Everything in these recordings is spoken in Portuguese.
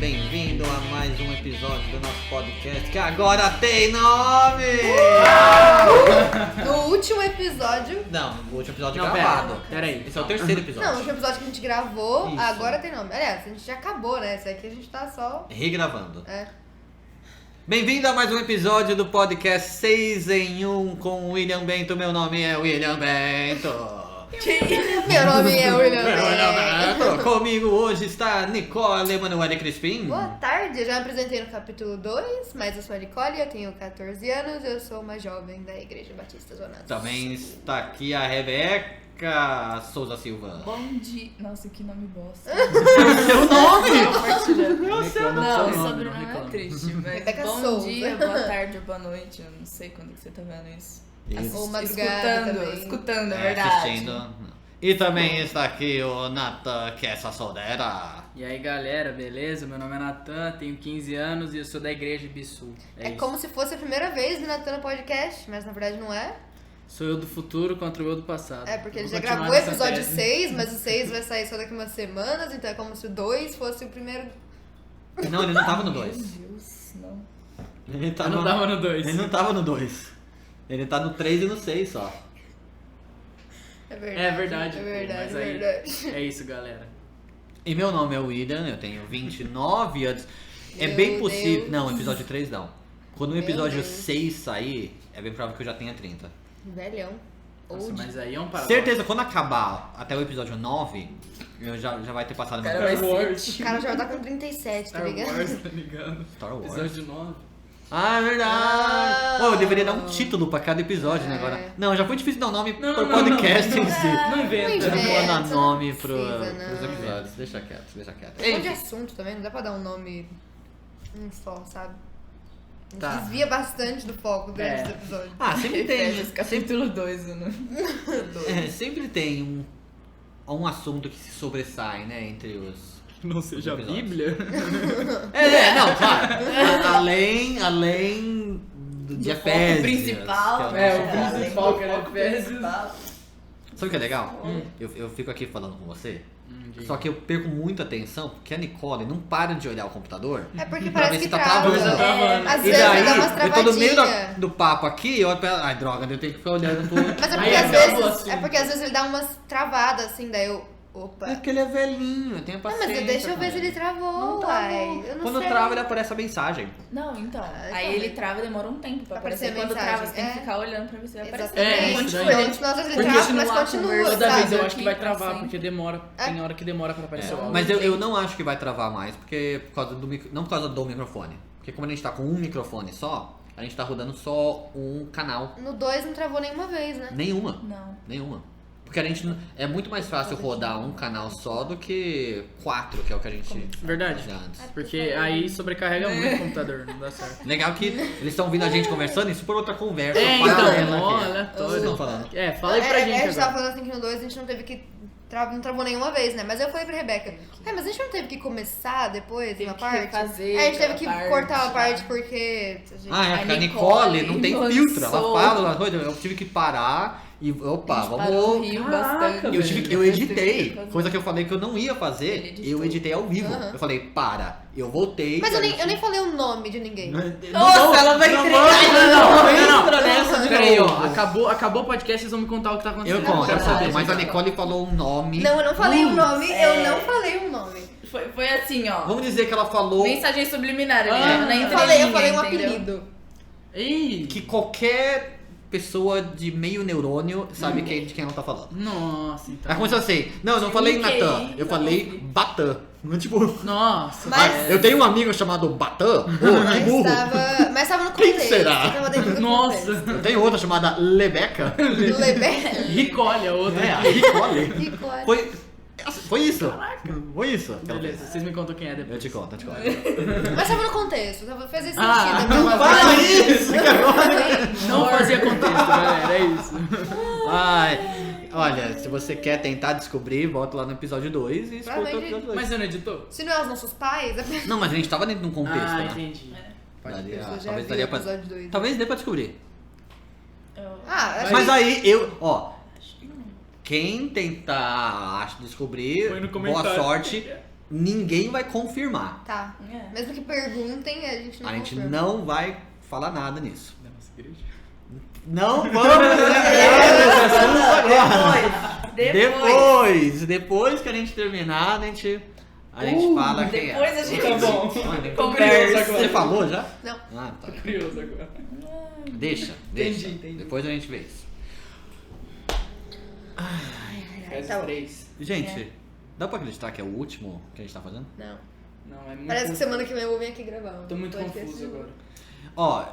bem-vindo a mais um episódio do nosso podcast que agora tem nome! No último episódio... Não, o último episódio gravado. Peraí. Esse é o terceiro episódio. Não, o último episódio que a gente gravou, Isso. agora tem nome. Aliás, a gente já acabou, né? Esse aqui a gente tá só... Regravando. É. Bem-vindo a mais um episódio do podcast 6 em 1 com William Bento. Meu nome é William Bento. Meu nome é William Bento. Bento. Comigo hoje está Nicole Emanuele Crispim. Boa tarde, eu já me apresentei no capítulo 2, mas eu sou a Nicole, eu tenho 14 anos, eu sou uma jovem da Igreja Batista Zonato. Também está aqui a Rebeca Souza Silva. Bom dia. Nossa, que nome bosta. Seu nome! Não, o sobrenome é triste, mas Rebeca bom Souza. dia, boa tarde ou boa noite. Eu não sei quando que você tá vendo isso. Isso. Ou madrugada também. Escutando, é verdade. Assistindo. E também está aqui o Nathan, que é essa solteira. E aí galera, beleza? Meu nome é Natan, tenho 15 anos e eu sou da Igreja Bissu. É isso. como se fosse a primeira vez do Natan no podcast, mas na verdade não é. Sou eu do futuro contra o eu do passado. É, porque ele Vou já continuar gravou o nessa episódio tese. 6, mas o 6 vai sair só daqui umas semanas, então é como se o 2 fosse o primeiro... Não, ele não tava no Meu 2. Deus, não. Ele Eu não tava no 2. Ele não tava no 2. Ele tá no 3 e no 6 só. É verdade, É verdade, é pô, verdade, mas é aí- verdade. É isso, galera. E meu nome é William, eu tenho 29 anos. É Meu bem possível. Deus. Não, episódio 3 não. Quando o Meu episódio Deus. 6 sair, é bem provável que eu já tenha 30. Velhão. Nossa, Old. mas aí é um paradoxo. Certeza, quando acabar até o episódio 9, eu já vai ter passado Cara, meu vai Wars. ser O cara já vai estar com 37, tá Star ligado? Wars, tá ligado? Star Wars. Episódio 9. Ah, é verdade! Ah. Pô, eu deveria dar um título pra cada episódio, né, É. agora. Não, já foi difícil dar um nome Não, pro não, podcast não, em si. Não inventa. Eu não vou dar Inventa, nome não pros precisa, não. episódios. Deixa quieto, deixa quieto. Tem um monte de Enfim. assunto também, não dá pra dar um nome só, sabe? A gente Tá. desvia bastante do foco durante É. esse episódio. Ah, sempre tem. Efésios, capítulo 2, né? Sempre tem um assunto que se sobressai, né, entre os. Não seja a Episódios. Bíblia. Não, claro. Além de Do Efésios. foco principal. que É, o o nosso foco. principal, que era foco Efésios. principal. Sabe o que é legal? Eu fico aqui falando com você, diga. só que eu perco muita atenção porque a Nicole não para de olhar o computador. É porque Pra ver parece se que tá trava. travando. Travando. Às E vezes daí, dá umas eu tô no meio travadinhas. do papo aqui, eu olho pra ela, ai droga, eu tenho que ficar olhando pro. Mas é Aí porque, às acaba o vezes, assunto. é porque às vezes ele dá umas travadas assim, daí eu... Opa. É porque ele é velhinho, eu tenho Não, paciência. mas deixa eu ver com se ele travou, uai. Eu não Quando sei. trava, ele aparece a mensagem. Não, então. então, Aí ele trava e demora um tempo pra Aparecer aparecer. Quando mensagem, trava, você tem é. que ficar olhando pra ver se vai aparecer. Exatamente. isso Continua, daí. continua, às vezes ele Porque trava, se mas não lá continua, conversa, Toda vez sabe? eu acho que vai Aqui, travar, assim. porque demora. Tem hora que demora pra aparecer o áudio. Mas eu não acho que vai travar mais, porque por causa do não por causa do microfone. Porque como a gente tá com um microfone só, a gente tá rodando só um canal. No 2 não travou nenhuma vez, né? Nenhuma. Não. Nenhuma. Porque a gente é muito mais fácil rodar um canal só do que 4, que é o que a gente Verdade. fazia antes. Porque aí sobrecarrega muito o computador, não dá certo. Legal que eles estão ouvindo a gente conversando, isso por outra conversa. É, paralela então, aqui. ó, Vocês aleatório. estão falando. É, fala aí pra a gente gente tava agora. falando assim que no 2 a gente não teve que... Não travou nenhuma vez, né? Mas eu falei pra Rebeca, mas a gente não teve que começar depois Teve uma que parte? refazer A gente teve que aquela cortar uma parte, parte porque... A gente... Ah, é, A porque a Nicole Nicole não tem lançou- filtro. Ela fala, eu tive que parar e opa, Parou vamos. no Rio Caraca, bastante. Eu editei, Fazer. coisa que eu falei que eu não ia fazer, Ele editou. eu editei ao vivo. Aham. Eu falei, para, eu voltei. Mas e eu a nem falei o nome de ninguém. Nossa, ela vai entregar. Não, entra nessa de Peraí, ó, novo. acabou o podcast, vocês vão me contar o que tá acontecendo. Eu conto, quero saber. mas a Nicole falou um nome. Não, eu não falei o nome, é. eu não falei o nome. Foi assim, ó. Vamos dizer que ela falou Mensagem subliminar ali, Ah, na Eu entrelinha, falei um entendeu? apelido. Ei! que qualquer pessoa de meio neurônio sabe de quem ela tá falando. Nossa, então. Aí começou assim, não, eu não falei Ninguém, Natan, eu não. falei Batã. Tipo, Nossa, Mas- eu tenho um amigo chamado Batã, que burro. Mas tava no Quem contexto. será? Tava dentro do Nossa. Eu tenho outra chamada Lebeca. contexto. Leber. Ricole, a outra. É, a Nicole. Nicole. Foi isso. Foi isso. que ela Beleza, fez. vocês me contam quem é Eu depois. te conto. Mas tava no contexto, fez esse Ah, sentido. não Então, Fala isso, cara. Não fazia contexto, galera, é isso. Ai, olha, se você quer tentar descobrir, volta lá no episódio 2 e escuta o Provavelmente. episódio 2. Mas você não editou? Se não é os nossos pais, é porque Não, mas a gente tava dentro de um contexto, Ah, né? entendi. Daria- eu já talvez vi daria o pra... episódio 2. Talvez dê pra descobrir. Ah, acho Mas que... aí, quem tentar descobrir, Põe no boa comentário. sorte. ninguém vai confirmar. Tá. É. Mesmo que perguntem, a gente não A gente confirma. não vai falar nada nisso. Da nossa igreja. Não vamos Depois que a gente terminar, a gente fala quem é. Depois a gente Tá bom. conversa. Você falou já? Não. Ah, tá. Tô curioso agora. Deixa. Entendi. Depois a gente vê isso. Faz tá os bom. 3. Gente, dá pra acreditar que é o último que a gente tá fazendo? Não. Não, é muito Parece que confuso. semana que vem eu vou vir aqui gravar. Tô muito Podcast. confuso agora. Ó,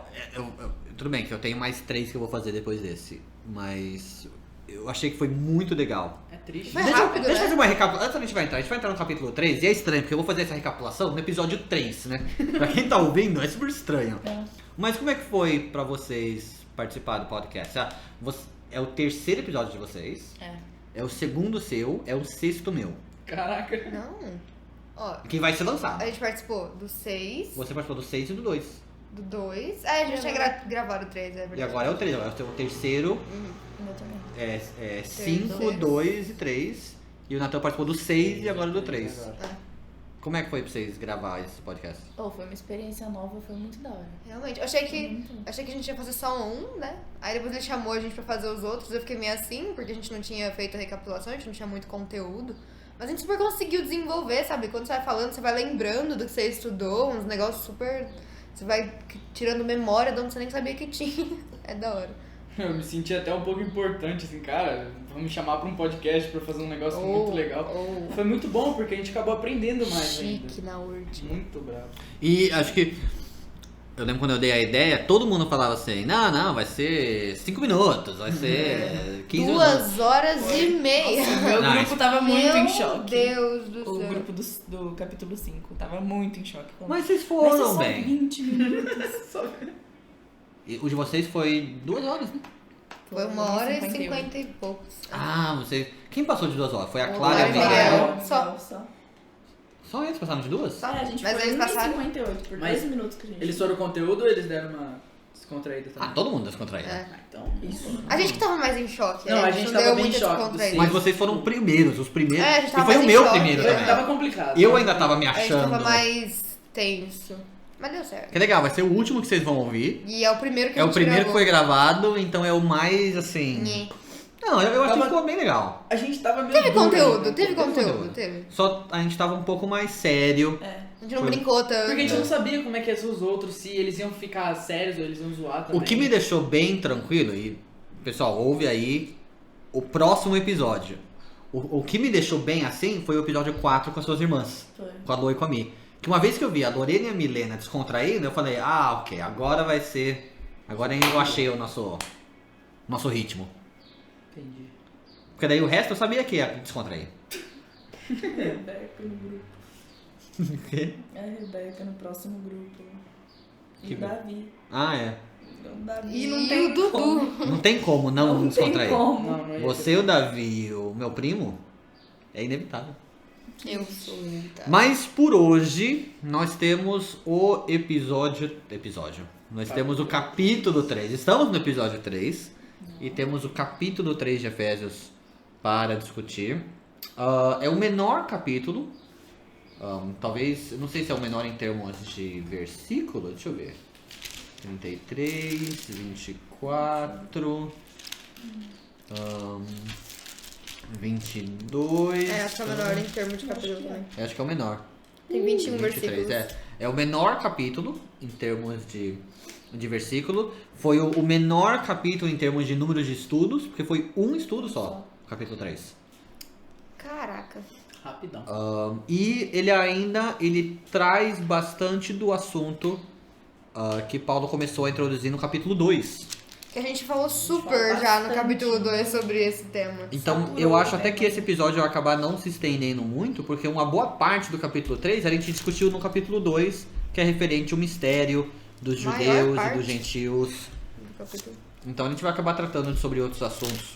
tudo bem que eu tenho mais 3 que eu vou fazer depois desse. Mas eu achei que foi muito legal. É triste. Foi Deixa rápido, eu né? fazer uma recapitulação. Antes a gente vai entrar no capítulo 3 e é estranho, porque eu vou fazer essa recapitulação no episódio 3, né? Pra quem tá ouvindo, é super estranho. Mas como é que foi pra vocês participar do podcast? É o terceiro episódio de vocês, é o segundo seu, é o sexto meu, Caraca. Não. Ó, que vai ser lançado. a gente participou do 6, Você participou do 6 e do 2. do 2. Ah, a gente tinha gravado o 3, é verdade. E agora é o 3, agora é o terceiro, Eu também. é 5, Terceiro. 2 e 3. E o Natan participou do 6 e agora do 3. Agora. Como é que foi pra vocês gravar esse podcast? Oh, foi uma experiência nova, foi muito da hora. Realmente. Eu achei que a gente ia fazer só um, né? Aí depois ele chamou a gente pra fazer os outros. Eu fiquei meio assim, porque a gente não tinha feito a recapitulação, a gente não tinha muito conteúdo. Mas a gente super conseguiu desenvolver, sabe? Quando você vai falando, você vai lembrando do que você estudou, uns negócios super... Você vai tirando memória de onde você nem sabia que tinha. É da hora. Eu me senti até um pouco importante, assim, cara, vamos me chamar pra um podcast pra fazer um negócio muito legal. Foi muito bom, porque a gente acabou aprendendo mais ainda. Chique na urte. Muito bravo. E acho que eu lembro quando eu dei a ideia, todo mundo falava assim, não, vai ser 5 minutos, vai ser 15 minutos. 2 horas e meia. Meu Não, grupo isso- tava muito Meu em choque. Deus do O céu. grupo do capítulo 5 tava muito em choque. Mas vocês Mas foram só bem. 20 minutos. E o de vocês foi 2 horas, né? Foi 1 hora e 58. 50 e poucos. Ah, vocês... Quem passou de 2 horas? Foi a O Clara e a Miguel. Miguel. Só. Só eles passaram de 2? Só a gente Mas foi eles 1 passaram- e 58, por Mas 2 minutos que a gente... Eles foram conteúdo ou eles deram uma descontraída também? Ah, todo mundo descontraído. É. Ah, então, isso. A gente que tava mais em choque, Não, né? a gente não tava deu bem em muita choque do descontraída. Mas vocês foram primeiros, os primeiros. É, a gente e tava foi mais o em meu choque. primeiro Foi- também. Tava complicado. Eu ainda tava me A gente achando. tava mais tenso. Mas deu certo. Que legal, vai ser o último que vocês vão ouvir. E é o primeiro que a É o gente primeiro que gravou. foi gravado, então é o mais assim. Nhê. Não, eu achei que Tava- ficou bem legal. A gente tava meio Teve duro conteúdo, ainda. teve conteúdo, conteúdo. teve. Só a gente tava um pouco mais sério. É. A gente não Foi. brincou tanto. Porque a gente não sabia como é que ia ser os outros, se eles iam ficar sérios ou eles iam zoar também. O que me deixou bem tranquilo, e pessoal, ouve aí o próximo episódio. O que me deixou bem assim foi o episódio 4 com as suas irmãs, Foi. com a Lô e com a Mi. Que uma vez que eu vi a Lorena e a Milena descontraídas, eu falei, ok, agora vai ser. Agora eu achei o nosso ritmo. Entendi. Porque daí o resto eu sabia que ia descontrair. Rebeca no grupo. O quê? É a Rebeca no próximo grupo. E Que o Davi. Ah, é. O Davi E não o tem Dudu. como. Não tem como não, Não tem descontrair. como. Não, não ia Você, o Davi e o meu primo, é inevitável. Eu sou. Tá. Mas por hoje, nós temos o episódio. Nós temos o capítulo 3. Estamos no episódio 3. E temos o capítulo 3 de Efésios para discutir. É o menor capítulo. Talvez. Eu não sei se é o menor em termos de versículo. Deixa eu ver. 33, 24. 22. É, acho que é o menor em termos de capítulo também. Eu acho que é o menor. Tem 21 23, versículos. é o menor capítulo em termos de versículo. Foi o menor capítulo em termos de número de estudos, porque foi um estudo só, capítulo 3. Caraca. Rapidão. E ele traz bastante do assunto que Paulo começou a introduzir no capítulo 2. Que a gente falou super já no capítulo 2 sobre esse tema. Então, Saturou eu acho o até tema. que esse episódio vai acabar não se estendendo muito, porque uma boa parte do capítulo 3 a gente discutiu no capítulo 2, que é referente ao mistério dos Maior judeus e parte. dos gentios. Do capítulo. Então a gente vai acabar tratando sobre outros assuntos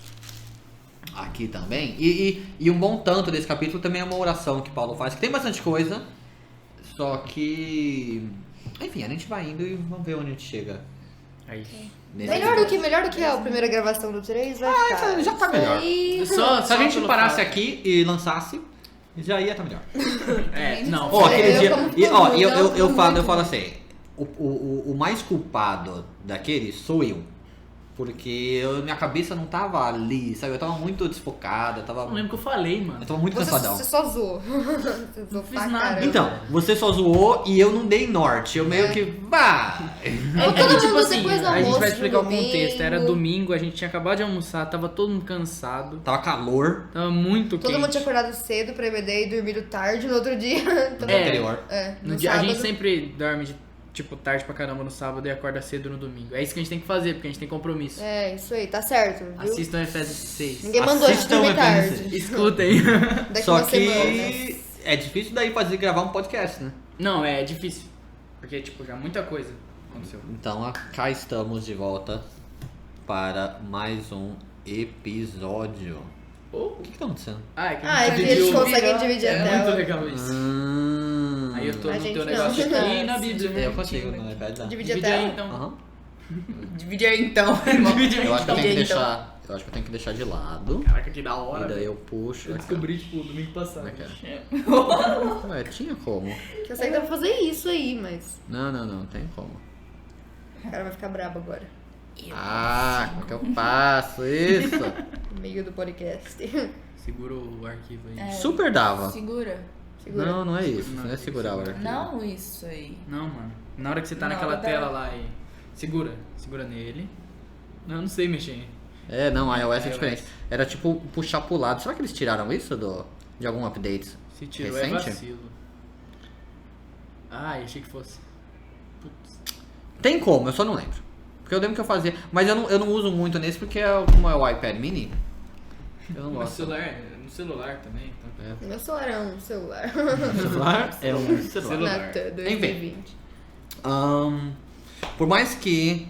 aqui também. E um bom tanto desse capítulo também é uma oração que Paulo faz, que tem bastante coisa, só que... Enfim, a gente vai indo e vamos ver onde a gente chega. Aí. nesse Melhor episódio. do que a primeira gravação do 3 vai ficar. já tá melhor. Aí... Se a gente pelo parasse fato. aqui e lançasse, Já ia tá melhor. Não. Ó, aquele Eu dia. como E, ó, muito, eu não, falo muito. assim, o mais culpado daquele sou eu. Porque minha cabeça não tava ali, sabe? Eu tava muito desfocada, Não lembro o que eu falei, mano. eu tava muito cansadão. Você só zoou. Você zoou fiz pra nada. caramba. Então, você só zoou e eu não dei norte. Eu meio que. Vá! todo tipo mundo assim, depois do a gente almoço, vai explicar o domingo. contexto. Era domingo, a gente tinha acabado de almoçar, tava todo mundo cansado. Tava calor Tava muito Todo quente. mundo tinha acordado cedo pra beber e dormido tarde no outro dia. Então, no anterior. No no dia, a gente sábado. sempre dorme tipo tarde pra caramba no sábado e acorda cedo no domingo. É isso que a gente tem que fazer, porque a gente tem compromisso. É, isso aí, tá certo, viu? Assistam Efésios 6. Ninguém mandou a gente Assistam dormir Efésios tarde. 6. Escutem. Daqui Só uma que semana. é difícil daí gravar um podcast, né? Não, é difícil. Porque, tipo, já muita coisa aconteceu. Então, cá estamos de volta para mais um episódio. O que tá acontecendo? Ah, é que Ah, é que dividiu eles o conseguem vídeo. dividir a É tela. muito legal isso. Aí eu tô A no gente teu não. negócio aqui e na Bíblia, né? Eu consigo, não é verdade. Dividir a Divide aí, tela. então. Aham. Divide aí então. Divide aí, Eu acho que eu então. tenho que então. deixar. Eu acho que eu tenho que deixar de lado. Caraca, que da hora. E daí velho. eu puxo. Eu aqui, descobri, tipo, domingo ó. passado. Como é que é? Ué, tinha como. Que eu sei que dá pra fazer isso aí, mas Não tem como. o cara vai ficar brabo agora. Ah, como que eu faço isso? No meio do podcast. Segura o arquivo aí. É. Super dava. Segura. Segura. Não é isso. Não, Não é segurar o tem que arquivo. Não isso aí. Não, mano. Na hora que você tá Na naquela hora da- tela lá e... Segura. Segura nele. Não, eu não sei mexer. É, não, a iOS é iOS. diferente. Era tipo puxar pro lado. Será que eles tiraram isso de algum update? Se tirou Recente? é vacilo. Ah, eu achei que fosse. Putz. Tem como, eu só não lembro. Porque eu lembro que eu fazia. Mas eu não uso muito nesse porque como é o iPad mini. Eu não No gosto. celular também. Então. Meu celular é um celular. Celular é um celular. Celular. Nata 2020. Por mais que.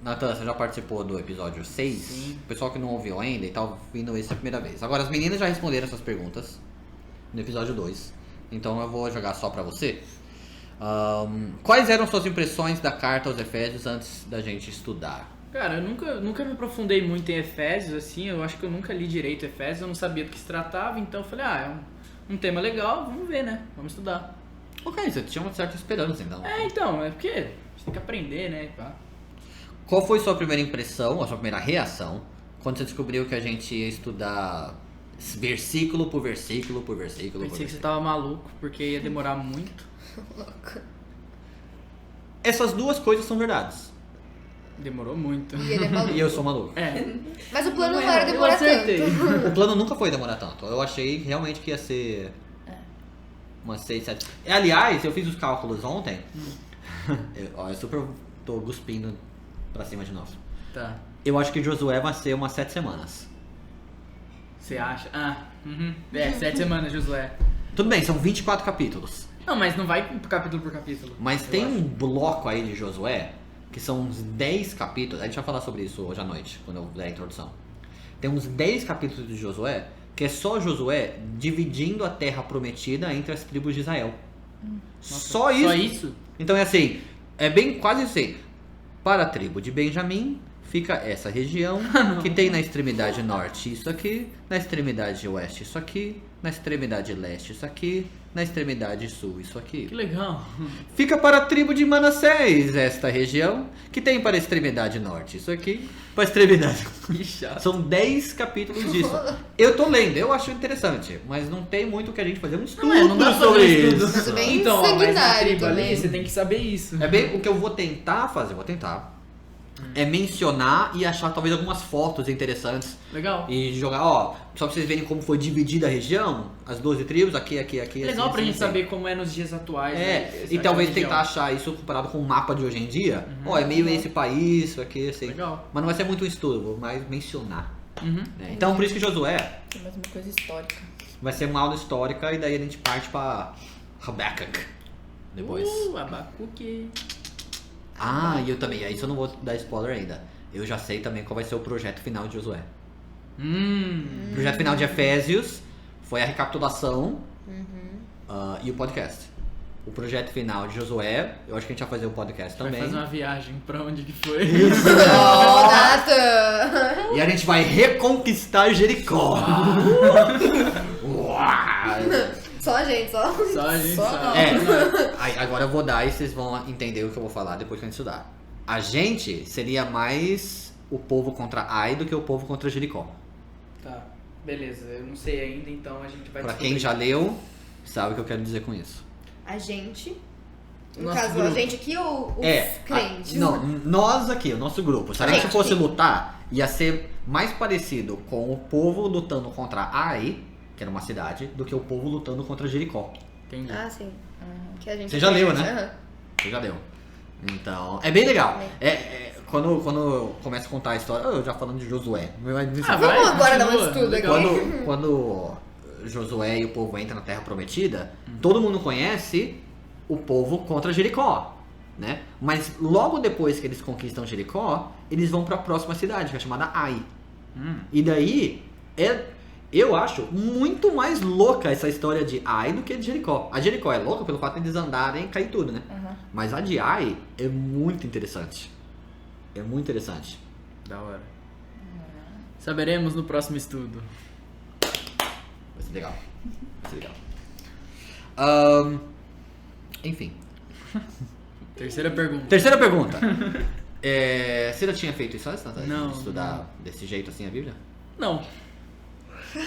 Natan, você já participou do episódio 6? Sim. O pessoal que não ouviu ainda e tá ouvindo isso a primeira vez. Agora, as meninas já responderam essas perguntas no episódio 2. Então eu vou jogar só pra você. Quais eram suas impressões da carta aos Efésios antes da gente estudar? Cara, eu nunca me aprofundei muito em Efésios, assim. Eu acho que eu nunca li direito Efésios. Eu não sabia do que se tratava. Então eu falei, é um tema legal. Vamos ver, né? Vamos estudar. Ok, você tinha uma certa esperança então. É, então. É porque a gente tem que aprender, né? e pá. Qual foi sua primeira impressão, a sua primeira reação, quando você descobriu que a gente ia estudar versículo por versículo por versículo? Pensei que você tava maluco, porque ia demorar muito. Louco. Essas duas coisas são verdades. Demorou muito. E ele é maluco. E eu sou maluco. É. Mas o plano Não não é, era eu demorar acertei. tanto. O plano nunca foi demorar tanto. Eu achei realmente que ia ser umas 6, 7. Aliás, eu fiz os cálculos ontem. Eu super tô cuspindo pra cima de novo. Tá. Eu acho que Josué vai ser umas 7 semanas. Você acha? Uhum. 7 semanas, Josué. Tudo bem, são 24 capítulos. Não, mas não vai capítulo por capítulo. Mas eu tem acho. um bloco aí de Josué, que são uns 10 capítulos. A gente vai falar sobre isso hoje à noite, quando eu der a introdução. Tem uns 10 capítulos de Josué, que é só Josué dividindo a terra prometida entre as tribos de Israel. Nossa, Só isso. Só isso? Então é assim, é bem quase assim. Para a tribo de Benjamim fica essa região, que tem na extremidade norte isso aqui, na extremidade oeste isso aqui, na extremidade leste isso aqui, na extremidade sul isso aqui. Que legal. Fica para a tribo de Manassés esta região, que tem para a extremidade norte isso aqui, para a extremidade... Que chato. São 10 capítulos disso. Eu tô lendo, eu acho interessante, mas não tem muito o que a gente fazer um estudo Não dá pra sobre fazer isso. estudo. Mas é bem Então, ó, mas na sanguinário tribo ali, também. você tem que saber isso. É bem o que eu vou tentar fazer, é mencionar e achar talvez algumas fotos interessantes Legal. e jogar, ó, só pra vocês verem como foi dividida a região, as 12 tribos, aqui, Legal assim, pra gente assim. saber como é nos dias atuais. né, É, essa e talvez região. tentar achar isso comparado com o mapa de hoje em dia. Ó, é meio esse país, isso aqui, assim. Legal. Mas não vai ser muito um estudo, vou mais mencionar. Uhum. Né? Então, por isso que Josué Tem mais uma coisa histórica. vai ser uma aula histórica e daí a gente parte pra Habakkuk depois. Abacuque. Ah, e eu também, isso eu não vou dar spoiler ainda. Eu já sei também qual vai ser o projeto final de Josué. O projeto final de Efésios foi a recapitulação e o podcast. O projeto final de Josué, eu acho que a gente vai fazer o podcast Vai também. fazer uma viagem pra onde que foi. Oh, Nathan! E a gente vai reconquistar Jericó. Uau! Só a gente, só. Só a gente Só sabe. não. Aí, agora eu vou dar e vocês vão entender o que eu vou falar depois que a gente estudar. A gente seria mais o povo contra Ai do que o povo contra Jericó. Tá, beleza. Eu não sei ainda, então a gente vai Pra descobrir. quem já leu, sabe o que eu quero dizer com isso. A gente. No Nosso caso, grupo. a gente aqui ou os crentes? Não, nós aqui, o nosso grupo. Se a gente fosse lutar, ia ser mais parecido com o povo lutando contra Ai, que era uma cidade, do que o povo lutando contra Jericó. Entendi. Ah, sim. Que a gente Você já leu, Aham. né? Você já leu. Então, é bem legal. Quando começa a contar a história, eu já falando de Josué. Ah, Vamos vai, agora dar um continua. estudo aqui. Quando Josué e o povo entram na Terra Prometida, todo mundo conhece o povo contra Jericó, né? Mas logo depois que eles conquistam Jericó, eles vão para a próxima cidade, que é chamada Ai. E daí, eu acho muito mais louca essa história de Ai do que de Jericó. A Jericó é louca pelo fato de eles andarem e cair tudo, né? Aham. Mas a de Ai é muito interessante. É muito interessante. Da hora. Saberemos no próximo estudo. Vai ser legal. Vai ser legal. Enfim. Terceira pergunta. Terceira pergunta. Você já tinha feito isso antes, Natália? Não, De estudar desse jeito assim a Bíblia? Não. Não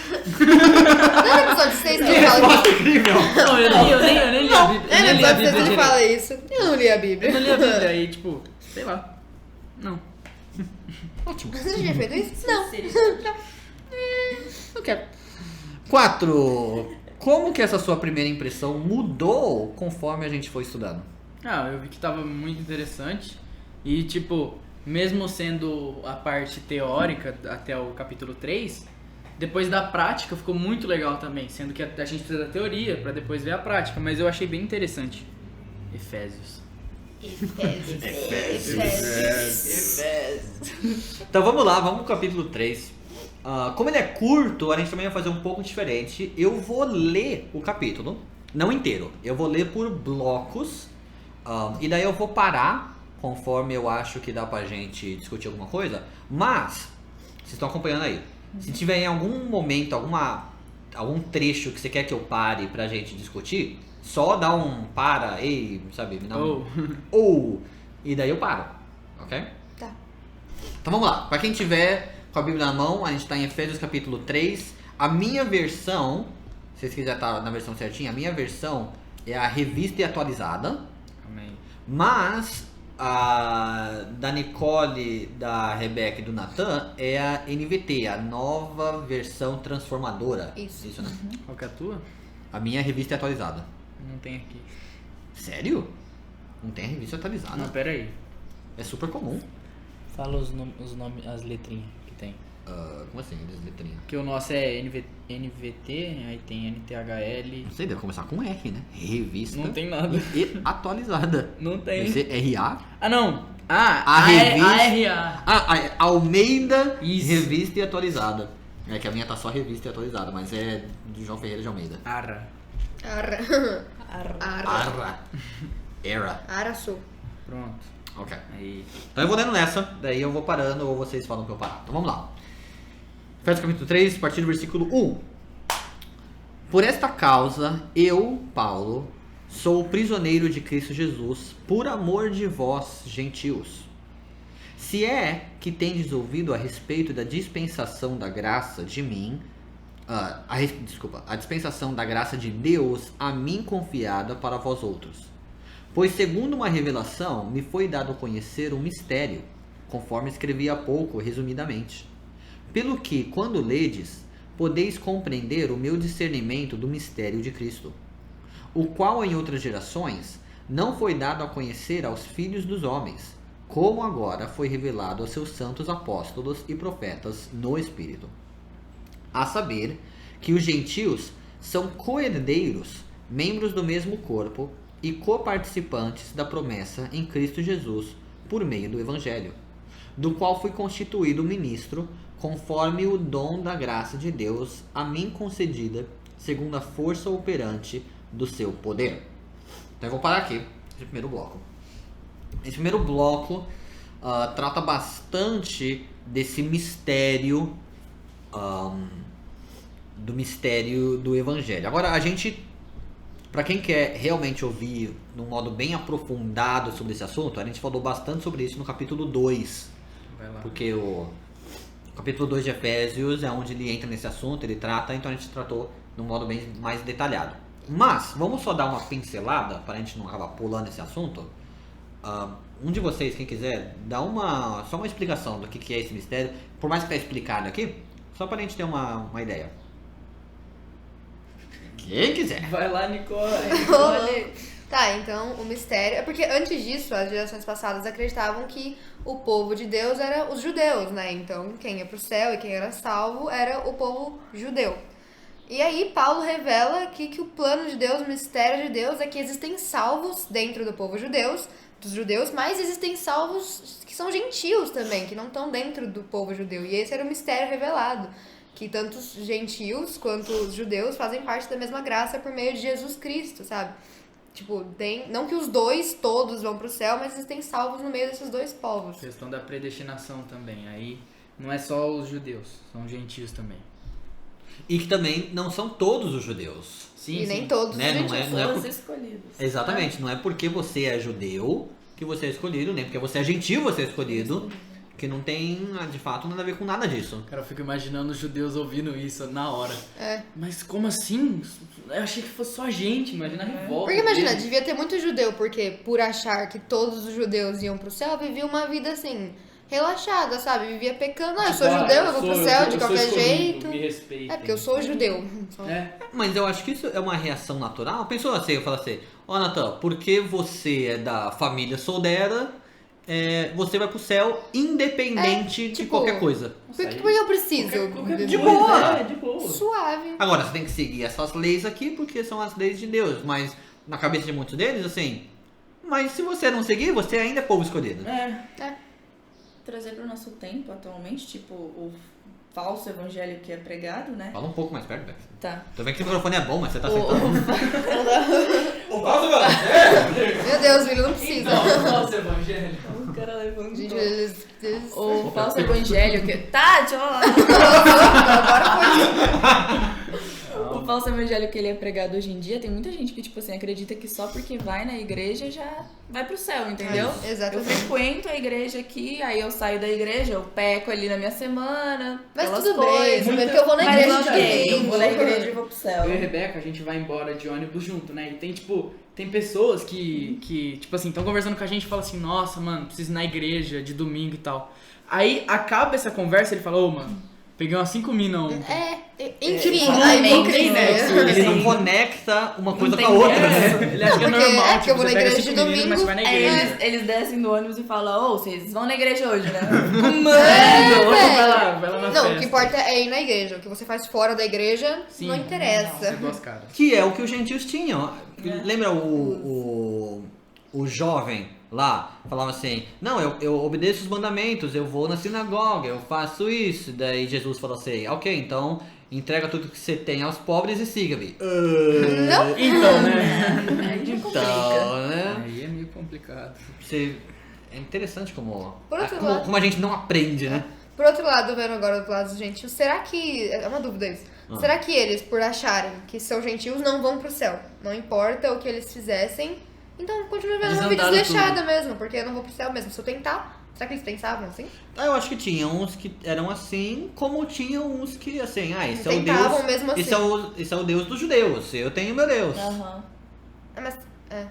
é no episódio 6 que ele fala isso. incrível! Não, eu nem li a Bíblia. É no Eu nem li a episódio 6 Bíblia que ele direito. fala isso. Eu não li a Bíblia. Eu não li a Bíblia, aí tipo, sei lá. Não. Ótimo. Você já tinha feito isso? Não. Não quero. 4. Como que essa sua primeira impressão mudou conforme a gente foi estudando? Ah, eu vi que tava muito interessante. E tipo, mesmo sendo a parte teórica até o capítulo 3, depois da prática ficou muito legal também. Sendo que a gente precisa da teoria pra depois ver a prática. Mas eu achei bem interessante. Efésios. Então vamos lá, vamos pro capítulo 3. Como ele é curto, a gente também vai fazer um pouco diferente. Eu vou ler o capítulo, não inteiro. Eu vou ler por blocos. E daí eu vou parar conforme eu acho que dá pra gente discutir alguma coisa. Mas, vocês estão acompanhando aí. Se tiver em algum momento, algum trecho que você quer que eu pare pra gente discutir, só dá um para, ei, sabe? Me dá um... Ou. E daí eu paro, ok? Tá. Então vamos lá. Pra quem tiver com a Bíblia na mão, a gente tá em Efésios capítulo 3. A minha versão, se vocês quiserem estar na versão certinha, a minha versão é a revista e atualizada. Amém. Mas a da Nicole, da Rebeca e do Nathan é a NVT, a nova versão transformadora. Isso. Né? Qual que é a tua? A minha revista é atualizada. Não tem aqui. Sério? Não tem a revista atualizada? Não, pera aí. É super comum. Fala os nomes, as letrinhas que tem. Como assim, letrinhas? Porque o nosso é NVT, aí tem NTHL. Não sei, deve começar com R, né? Revista. Não tem nada. E atualizada. Não tem. Deve ser RA. Ah, não. Ah, A revista. ARA. Almeida Isso. Revista e Atualizada. É que a minha tá só revista e atualizada, mas é do João Ferreira de Almeida. ARA. Arra. Era. Araçu. Pronto. Ok. Aí. Então eu vou lendo nessa, daí eu vou parando ou vocês falam pra eu parar. Então vamos lá. Efésios capítulo 3, a partir do versículo 1. Por esta causa, eu, Paulo, sou prisioneiro de Cristo Jesus, por amor de vós, gentios. Se é que tendes ouvido a respeito da dispensação da graça de mim, a dispensação da graça de Deus a mim confiada para vós outros. Pois segundo uma revelação me foi dado conhecer um mistério, conforme escrevi há pouco resumidamente. Pelo que, quando ledes, podeis compreender o meu discernimento do mistério de Cristo, o qual em outras gerações não foi dado a conhecer aos filhos dos homens, como agora foi revelado aos seus santos apóstolos e profetas no Espírito. A saber, que os gentios são co-herdeiros, membros do mesmo corpo e coparticipantes da promessa em Cristo Jesus por meio do Evangelho, do qual fui constituído ministro conforme o dom da graça de Deus a mim concedida, segundo a força operante do seu poder. Então eu vou parar aqui, esse primeiro bloco. Esse primeiro bloco trata bastante desse mistério, do mistério do Evangelho. Agora, a gente Pra quem quer realmente ouvir num modo bem aprofundado sobre esse assunto, a gente falou bastante sobre isso no capítulo 2. Vai lá. Porque o capítulo 2 de Efésios é onde ele entra nesse assunto, ele trata, então a gente tratou num modo bem mais detalhado. Mas, vamos só dar uma pincelada, para a gente não acabar pulando esse assunto. Um de vocês, quem quiser, dá só uma explicação do que é esse mistério, por mais que está explicado aqui, só para a gente ter uma ideia. Quem quiser. Vai lá, Nicole. Olha. Tá, então o mistério. É porque antes disso, as gerações passadas acreditavam que o povo de Deus era os judeus, né? Então quem ia pro céu e quem era salvo era o povo judeu. E aí Paulo revela que o plano de Deus, o mistério de Deus é que existem salvos dentro do povo dos judeus, mas existem salvos que são gentios também, que não estão dentro do povo judeu. E esse era o mistério revelado. Que tanto os gentios quanto os judeus fazem parte da mesma graça por meio de Jesus Cristo, sabe? Tipo, não que os dois todos vão pro céu, mas existem salvos no meio desses dois povos. Questão da predestinação também. Aí não é só os judeus, são gentios também. E que também não são todos os judeus. Sim, E nem todos Né? os Não gentios. é São por- os escolhidos. Exatamente, não é porque você é judeu que você é escolhido, nem porque você é gentil você é escolhido, que não tem, de fato, nada a ver com nada disso. Cara, eu fico imaginando os judeus ouvindo isso na hora. É. Mas como assim? Eu achei que fosse só a gente, imagina a revolta. Porque imagina, deles. devia ter muito judeu, porque por achar que todos os judeus iam pro céu, vivia uma vida assim, relaxada, sabe? Vivia pecando. Ah, eu sou Tipo, judeu, eu vou sou- pro céu de eu sou qualquer escolhido, jeito. Me respeitem. É, porque eu sou judeu. É. Mas eu acho que isso é uma reação natural. Pensou assim, eu falo assim, ó Natan, porque você é da família Soldera, você vai pro céu independente de tipo, qualquer coisa. Por que eu preciso? De boa. De boa. Suave. Agora, você tem que seguir essas leis aqui porque são as leis de Deus, mas na cabeça de muitos deles, assim, mas se você não seguir, você ainda é povo escolhido. Trazer para o nosso tempo atualmente, tipo, o falso evangelho que é pregado, né? Fala um pouco mais perto, Bex. Tá. Tô vendo que o microfone é bom, mas você tá O- sentando. Meu Deus, filho, não precisa. Nossa, evangelho. O cara levantou. Gente, eles... O falso evangelho que... Tá, deixa eu falar. O falso evangelho que ele é pregado hoje em dia, tem muita gente que, tipo assim, acredita que só porque vai na igreja já vai pro céu, entendeu? É, exatamente. Eu frequento a igreja aqui, aí eu saio da igreja, eu peco ali na minha semana. Mas aquelas tudo bem, coisas. tudo bem, porque eu vou na Mas igreja não, de ok, eu domingo. vou na igreja e vou pro céu. Eu e a Rebeca, a gente vai embora de ônibus junto, né? E tem, tipo, tem pessoas que tipo assim, estão conversando com a gente e falam assim, nossa, mano, preciso ir na igreja de domingo e tal. Aí acaba essa conversa e ele fala, ô, mano, peguei umas 5 minas ontem. Enfim, não a tem hipocrisia. nexo, Ele não Sim. conecta uma coisa com a tem outra, nexo. né? Ele acha que é Não, porque normal, é que tipo, eu vou na você pega igreja 5 de meninas, mas você vai na Aí igreja. eles descem do ônibus e falam, ô, vocês vão na igreja hoje, né? Vai velho. lá na Não, festa. o que importa é ir na igreja. O que você faz fora da igreja Sim, não interessa. Você duas caras. Que é o que os gentios tinham. Lembra o jovem lá? Falava assim, não, eu obedeço os mandamentos, eu vou na sinagoga, eu faço isso. Daí Jesus falou assim, ok, então entrega tudo que você tem aos pobres e siga-me. Não? Então, né? Aí já complica. Então, né? Aí é meio complicado. É interessante como Por outro lado- como a gente não aprende, né? Por outro lado, vendo agora do lado dos gentios, será que... É uma dúvida isso. Será que eles, por acharem que são gentios, não vão pro céu? Não importa o que eles fizessem. Então, continua vendo Eles uma vida andaram desleixada mesmo, porque eu não vou pro céu mesmo. Se eu tentar, será que eles pensavam assim? Eu acho que tinha uns que eram assim, como tinha uns que, assim, esse é o Tentavam Deus. mesmo assim. Esse é o Deus dos judeus, eu tenho meu Deus. Aham. Mas,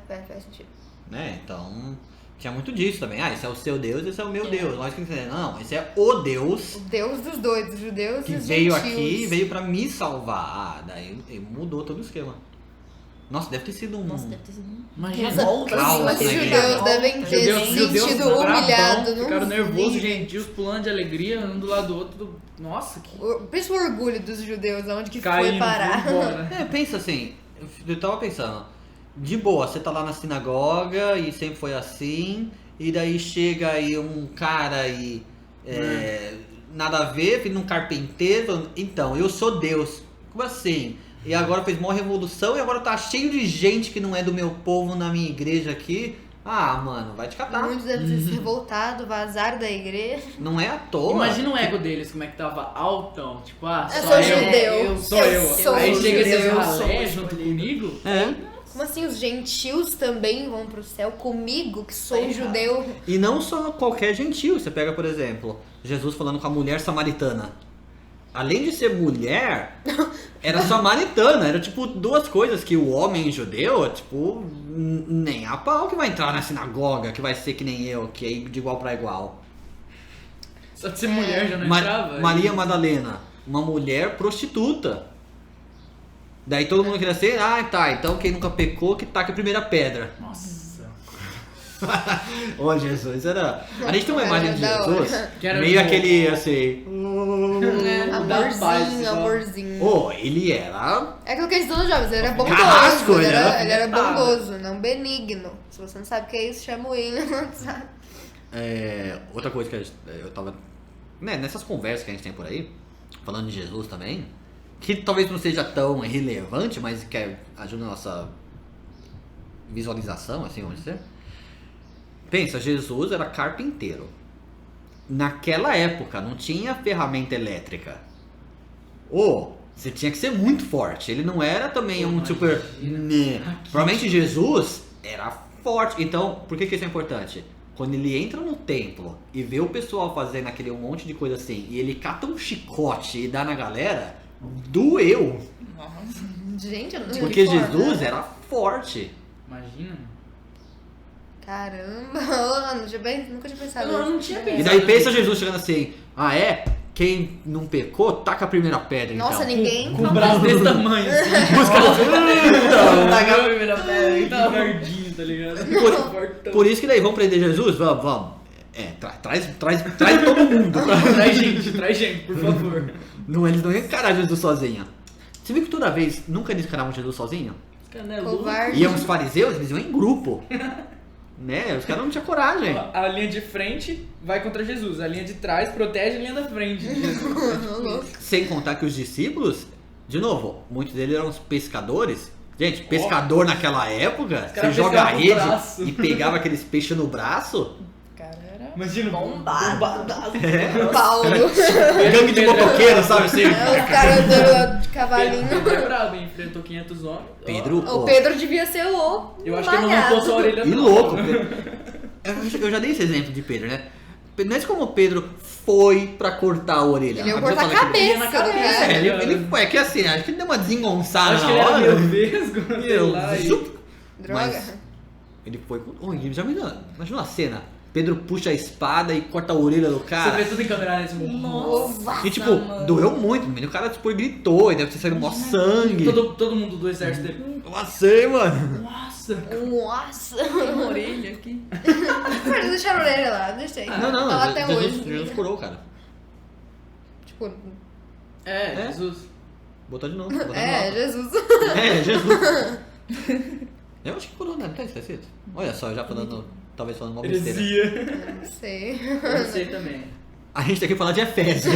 faz sentido. Né? Então, tinha muito disso também. Esse é o seu Deus, esse é o meu Deus. Nós que entendemos. Não, esse é o Deus O Deus dos dois, dos judeus que e os veio gentios. aqui e veio pra me salvar. Daí mudou todo o esquema. Nossa, deve ter sido um. Nossa, deve ter sido um... Imagina. Revolta, caos, assim, Mas né, os gente? judeus devem ter Judeus sentido bravão, humilhado. ficaram nervosos, nível. gentios pulando de alegria, um do lado do outro. Nossa, que Por isso o orgulho dos judeus, aonde que caindo, foi parar. embora. Pensa assim, eu tava pensando, de boa, você tá lá na sinagoga e sempre foi assim, e daí chega aí um cara e nada a ver, filho de um carpinteiro, falando, então, eu sou Deus. Como assim? E agora fez uma revolução e agora tá cheio de gente que não é do meu povo na minha igreja aqui. Ah, mano, vai te catar. Muitos devem ter se revoltado, vazaram da igreja. Não é à toa. Imagina o ego deles, como é que tava altão. Tipo, Eu só sou eu. judeu. Sou eu. sou Aí chega judeu, esses eu ralé sou junto escolhido. comigo. É. Como assim os gentios também vão pro céu comigo, que sou judeu? E não só qualquer gentil. Você pega, por exemplo, Jesus falando com a mulher samaritana. Além de ser mulher, era samaritana. Era tipo duas coisas que o homem judeu, tipo, nem a pau que vai entrar na sinagoga, que vai ser que nem eu, que é de igual pra igual. Só de ser mulher já não entrava. Maria Madalena, uma mulher prostituta. Daí todo mundo queria ser, tá, então quem nunca pecou que taca a primeira pedra. Nossa. Ô, Jesus, era... A gente tem uma imagem de Era da Jesus, hora. Que era meio de aquele, assim... Amorzinho, amorzinho. Ô, ele era... É aquilo que a gente nos jovens, ele era bondoso. Carrasco, ele ele era era bondoso, não benigno. Se você não sabe o que é isso, chama o William no WhatsApp. Outra coisa que eu tava... Né, nessas conversas que a gente tem por aí, falando de Jesus também, que talvez não seja tão relevante, mas que ajuda a nossa visualização, assim, vamos dizer. Pensa, Jesus era carpinteiro. Naquela época não tinha ferramenta elétrica. Você tinha que ser muito forte. Ele não era também um super... Né. Provavelmente Jesus era forte. Então, por que isso é importante? Quando ele entra no templo e vê o pessoal fazendo aquele monte de coisa assim, e ele cata um chicote e dá na galera, doeu. Gente, eu não Porque que forma. Jesus era forte. Imagina. Caramba, nunca tinha pensado Eu nisso. não tinha E pensado. daí pensa Jesus chegando assim, quem não pecou, taca a primeira pedra então. Nossa, ninguém Com o braço desse tamanho, assim. Taca- a primeira pedra e tal. Gordinho, tá ligado? Por isso que daí, vamos prender Jesus? Vamos. Traz todo mundo. Traz gente, por favor. Não, eles não iam encarar Jesus sozinho. Você viu que toda vez, nunca eles encaravam Jesus sozinho? Os caras não é louco. Covarde. Iam os fariseus, eles iam em grupo. Né? Os caras não tinham coragem. A linha de frente vai contra Jesus. A linha de trás protege a linha da frente de Jesus. Sem contar que os discípulos, de novo, muitos deles eram os pescadores. Gente, pescador naquela época, você caras joga a pescavam com o rede braço. e pegava aqueles peixes no braço. Cara, era Imagina, bombado. Paulo. Gangue de motoqueiro, sabe assim? É, os caras de cavalinho. Pedro é brabo, hein? Enfrentou 500 homens. Pedro, O Pedro devia ser o Eu acho que ele não malhado. arrancou só a orelha E não. louco. Eu já dei esse exemplo de Pedro, né? Não é como o Pedro foi pra cortar a orelha. Ele ia A cortar a pessoa fala que- cabeça, na cabeça. né? Ele foi, é que assim, acho que ele deu uma desengonçada Acho que na ele era hora. meio vesgo, sei Meu, lá. e- zup. Droga. Mas ele foi com... já imagina a cena. Pedro puxa a espada e corta a orelha do Você cara. vê tudo em câmera nesse momento. Nossa, E tipo, mano. doeu muito, o cara tipo, gritou e deve ter saído mó sangue. Todo mundo do exército dele. Nossa, mano. Nossa. Nossa. Tem uma orelha aqui. Eles deixaram a orelha lá, deixei. Não, Tá lá até Jesus, hoje. Jesus curou, cara. Tipo, É, Jesus. Botou de novo. Botou de é, novo. Jesus. É, Jesus. Eu acho que curou, né? Não tá esquecido. Olha só, já falando, talvez falando uma besteira. Heresia. Não sei. Eu sei também. A gente tem que falar de Efésios.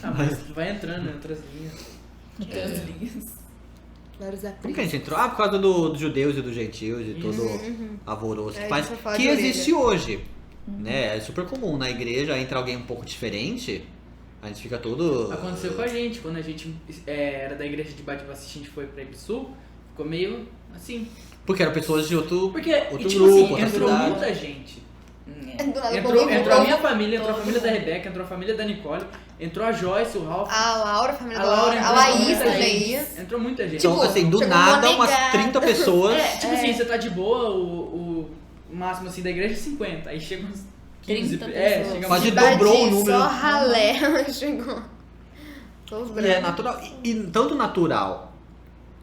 Ah, mas vai entrando em outras linhas. Outras linhas. Vários Como que a gente entrou? Por causa dos judeus e dos gentios e todo alvoroço É, que faz. isso eu falo Que de orelha. existe hoje. Né? É super comum. Na igreja entra alguém um pouco diferente, a gente fica todo. Aconteceu com a gente, quando a gente era da igreja de Batista, a gente foi pra Ibisu, ficou meio assim. Porque eram pessoas de outro. Porque, Outro tipo grupo, assim, outra entrou cidade. muita gente. Do nada, Entrou a minha povo. família, entrou a família da Rebeca, entrou a família da Nicole, entrou a Joyce, o Ralph, A Laura, a família a da Laura. Laura, A entrou Laís muita também gente. ia. Entrou muita gente. Então, Tipo, assim, do chegou nada, uma umas negada. 30 pessoas. Tipo assim, você tá de boa, o máximo assim da igreja é 50. Aí chega uns 15. 30 chega pessoas. Quase uns... dobrou o número. Só ralé. Chegou. Todos E brancos. é natural. E tanto natural.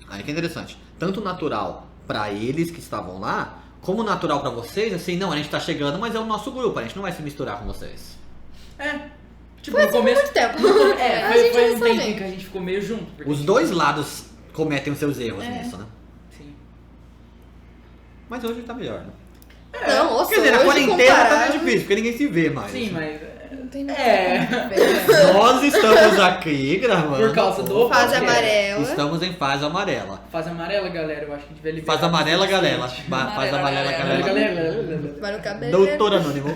Aí que é interessante. Tanto natural pra eles que estavam lá, como natural pra vocês, assim, não, a gente tá chegando, mas é o nosso grupo, a gente não vai se misturar com vocês. É. Tipo, Foi no começo. muito tempo. É, A gente foi é um só tempinho gente. que a gente ficou meio junto. porque Os dois lados cometem os seus erros É. nisso, né? Sim. Mas hoje tá melhor, né? Não, nossa, Quer dizer, na hoje quarentena tá comparado- mais difícil, porque ninguém se vê mais. Sim, mas. Não tem nada. Nós estamos aqui gravando. Por causa do Fase podcast. amarela. Estamos em fase amarela. Fase amarela, galera. Eu acho que a gente vai liberar. Fase amarela, galera. bastante. Fase amarela, Galera, galera. galera. Vai no cabelo. Doutor Anônimo.